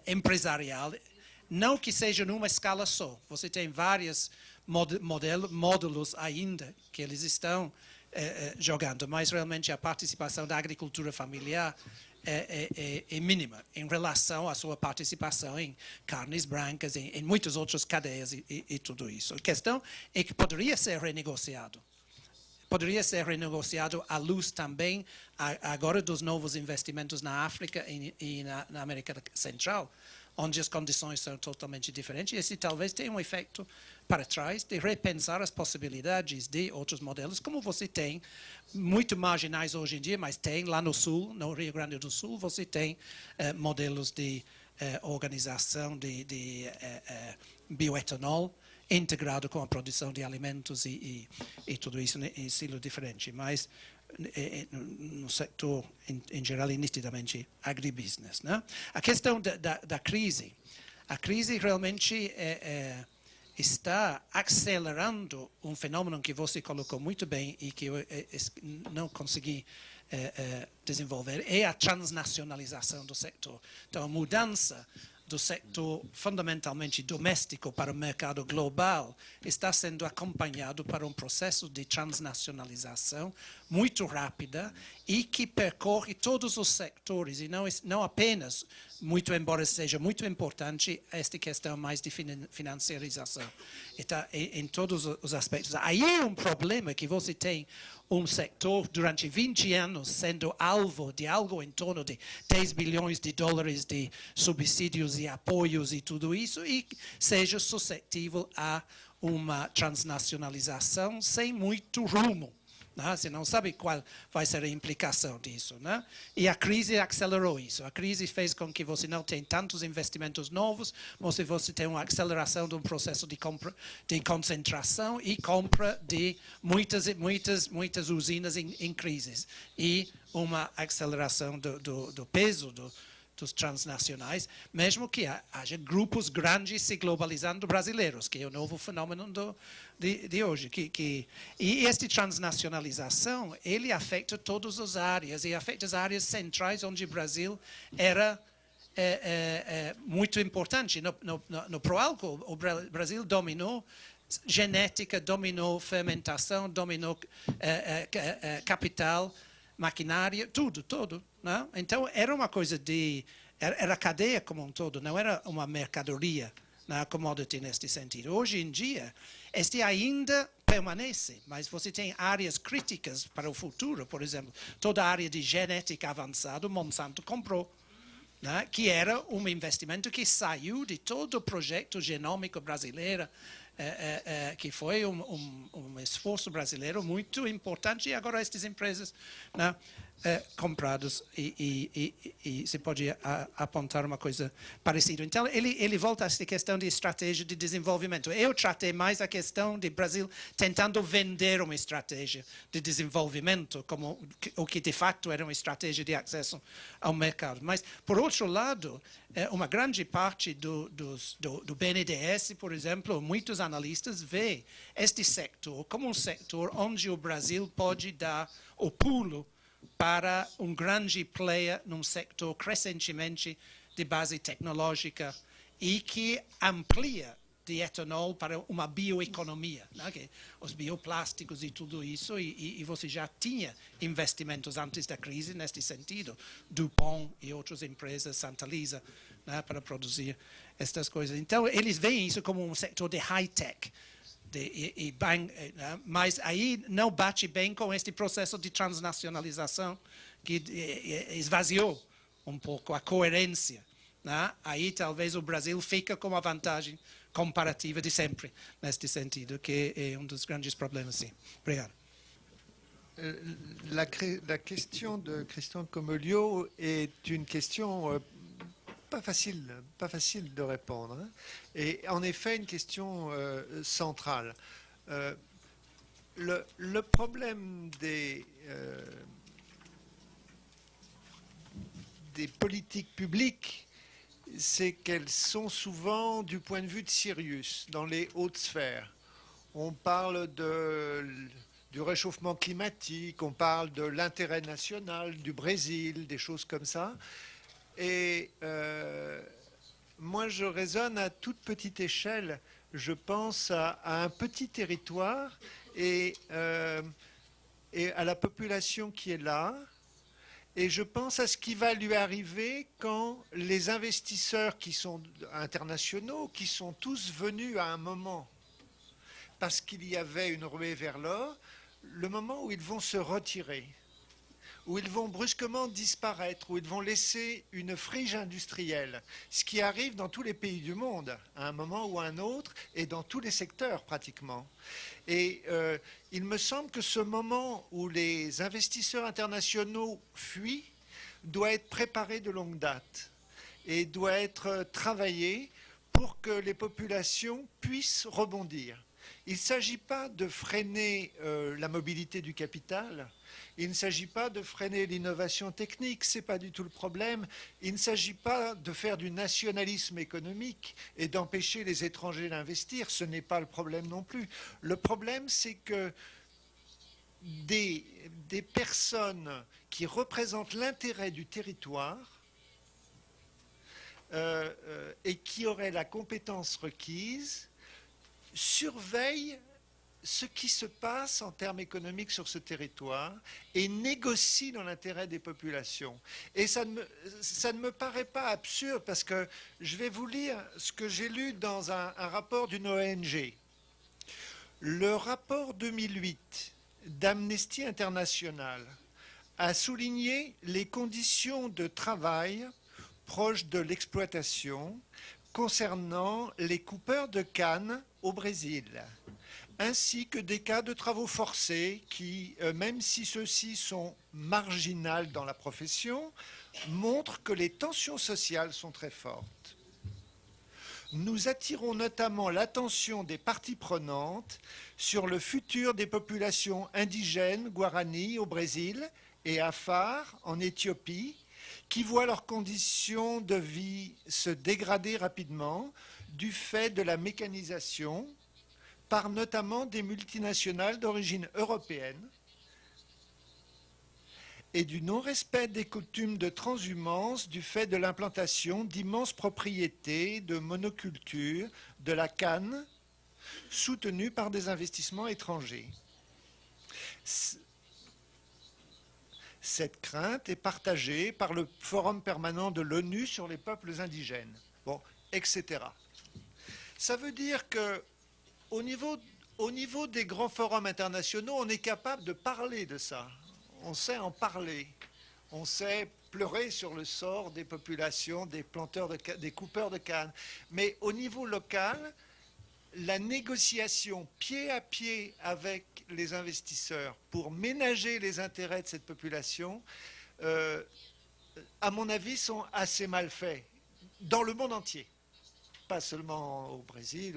empresarial, não que seja numa escala só. Você tem vários módulos ainda que eles estão jogando, mas realmente a participação da agricultura familiar é mínima em relação à sua participação em carnes brancas, em muitas outras cadeias e tudo isso. A questão é que poderia ser renegociado. Poderia ser renegociado à luz também agora dos novos investimentos na África e na América Central, onde as condições são totalmente diferentes. E esse talvez tenha um efeito para trás de repensar as possibilidades de outros modelos, como você tem, muito marginais hoje em dia, mas tem lá no Sul, no Rio Grande do Sul, você tem modelos de organização de bioetanol, integrado com a produção de alimentos e tudo isso em estilo diferente, mas no setor em geral é nitidamente agribusiness, né? A questão da crise, a crise realmente está acelerando um fenômeno que você colocou muito bem e que eu não consegui desenvolver, é a transnacionalização do setor. Então, a mudança do setor fundamentalmente doméstico para o mercado global está sendo acompanhado para um processo de transnacionalização muito rápida e que percorre todos os sectores, e não apenas, muito embora seja muito importante, esta questão mais de financiarização. Está em todos os aspectos. Aí é um problema que você tem um setor durante 20 anos sendo alvo de algo em torno de 10 bilhões de dólares de subsídios e apoios e tudo isso, e seja suscetível a uma transnacionalização sem muito rumo. Né? Você não sabe qual vai ser a implicação disso. Né? E a crise acelerou isso. A crise fez com que você não tenha tantos investimentos novos, mas você tem uma aceleração de um processo de concentração e compra de muitas usinas em crises. E uma aceleração do peso dos transnacionais, mesmo que haja grupos grandes se globalizando brasileiros, que é o novo fenômeno de hoje. E esta transnacionalização, ele afeta todas as áreas, e afeta as áreas centrais onde o Brasil era muito importante. No pró-álcool, o Brasil dominou genética, dominou fermentação, dominou capital, maquinária, tudo. Não? Então, era uma coisa era a cadeia como um todo, não era uma mercadoria, na commodity neste sentido. Hoje em dia, este ainda permanece, mas você tem áreas críticas para o futuro, por exemplo, toda a área de genética avançada, Monsanto comprou, né? Que era um investimento que saiu de todo o projeto genômico brasileiro, que foi um esforço brasileiro muito importante, e agora estas empresas, né, compradas, e se pode apontar uma coisa parecida. Então, ele volta a essa questão de estratégia de desenvolvimento. Eu tratei mais a questão de Brasil tentando vender uma estratégia de desenvolvimento, como o que de fato era uma estratégia de acesso ao mercado. Mas, por outro lado, uma grande parte do BNDES, por exemplo, muitos analistas veem este sector como um setor onde o Brasil pode dar o pulo para um grande player num sector crescentemente de base tecnológica e que amplia de etanol para uma bioeconomia, né? Os bioplásticos e tudo isso, e você já tinha investimentos antes da crise neste sentido, DuPont e outras empresas, Santa Lisa, né, para produzir estas coisas. Então, eles veem isso como um setor de high-tech, mas aí não bate bem com este processo de transnacionalização que esvaziou um pouco a coerência. Né? Aí talvez o Brasil fica com a vantagem comparativa de sempre, neste sentido, que é um dos grandes problemas, sim. Obrigado. La question de Christian Comolio est une question pas facile de répondre, hein, et en effet une question centrale. Le problème des politiques publiques, c'est qu'elles sont souvent du point de vue de Sirius, dans les hautes sphères. On parle du réchauffement climatique, on parle de l'intérêt national, du Brésil, des choses comme ça. Et moi, je raisonne à toute petite échelle. Je pense à un petit territoire et à la population qui est là. Et je pense à ce qui va lui arriver quand les investisseurs qui sont internationaux, qui sont tous venus à un moment, parce qu'il y avait une ruée vers l'or, le moment où ils vont se retirer, où ils vont brusquement disparaître, où ils vont laisser une frige industrielle, ce qui arrive dans tous les pays du monde, à un moment ou à un autre, et dans tous les secteurs pratiquement. Et il me semble que ce moment où les investisseurs internationaux fuient doit être préparé de longue date et doit être travaillé pour que les populations puissent rebondir. Il ne s'agit pas de freiner la mobilité du capital, il ne s'agit pas de freiner l'innovation technique, ce n'est pas du tout le problème. Il ne s'agit pas de faire du nationalisme économique et d'empêcher les étrangers d'investir, ce n'est pas le problème non plus. Le problème, c'est que des personnes qui représentent l'intérêt du territoire et qui auraient la compétence requise surveillent ce qui se passe en termes économiques sur ce territoire et négocie dans l'intérêt des populations. Et ça ne me paraît pas absurde parce que je vais vous lire ce que j'ai lu dans un rapport d'une ONG. Le rapport 2008 d'Amnesty International a souligné les conditions de travail proches de l'exploitation concernant les coupeurs de canne au Brésil, ainsi que des cas de travaux forcés qui, même si ceux-ci sont marginaux dans la profession, montrent que les tensions sociales sont très fortes. Nous attirons notamment l'attention des parties prenantes sur le futur des populations indigènes Guarani au Brésil et Afar en Éthiopie, qui voient leurs conditions de vie se dégrader rapidement du fait de la mécanisation, par notamment des multinationales d'origine européenne et du non-respect des coutumes de transhumance du fait de l'implantation d'immenses propriétés de monoculture de la canne soutenues par des investissements étrangers. Cette crainte est partagée par le Forum permanent de l'ONU sur les peuples indigènes, bon, etc. Ça veut dire que au niveau des grands forums internationaux, on est capable de parler de ça. On sait en parler. On sait pleurer sur le sort des populations, des planteurs des coupeurs de canne. Mais au niveau local, la négociation pied à pied avec les investisseurs pour ménager les intérêts de cette population, à mon avis, sont assez mal faits dans le monde entier. Pas seulement au Brésil,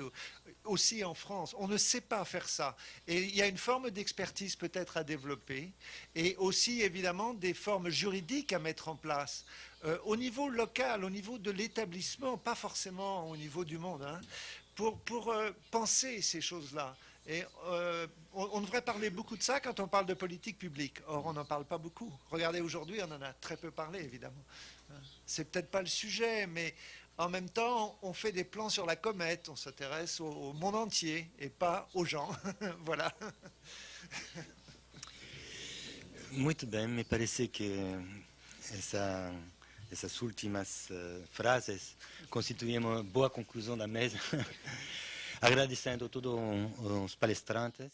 aussi en France. On ne sait pas faire ça. Et il y a une forme d'expertise peut-être à développer et aussi évidemment des formes juridiques à mettre en place. Au niveau local, au niveau de l'établissement, pas forcément au niveau du monde, hein, pour penser ces choses-là. Et on devrait parler beaucoup de ça quand on parle de politique publique. Or, on n'en parle pas beaucoup. Regardez, aujourd'hui, on en a très peu parlé, évidemment. C'est peut-être pas le sujet, mais en même temps, on fait des plans sur la comète, on s'intéresse au monde entier et pas aux gens. Voilà. Muito bem, me parece que essas últimas frases constituem uma boa conclusão da mesa. Agradecendo a todos os palestrantes.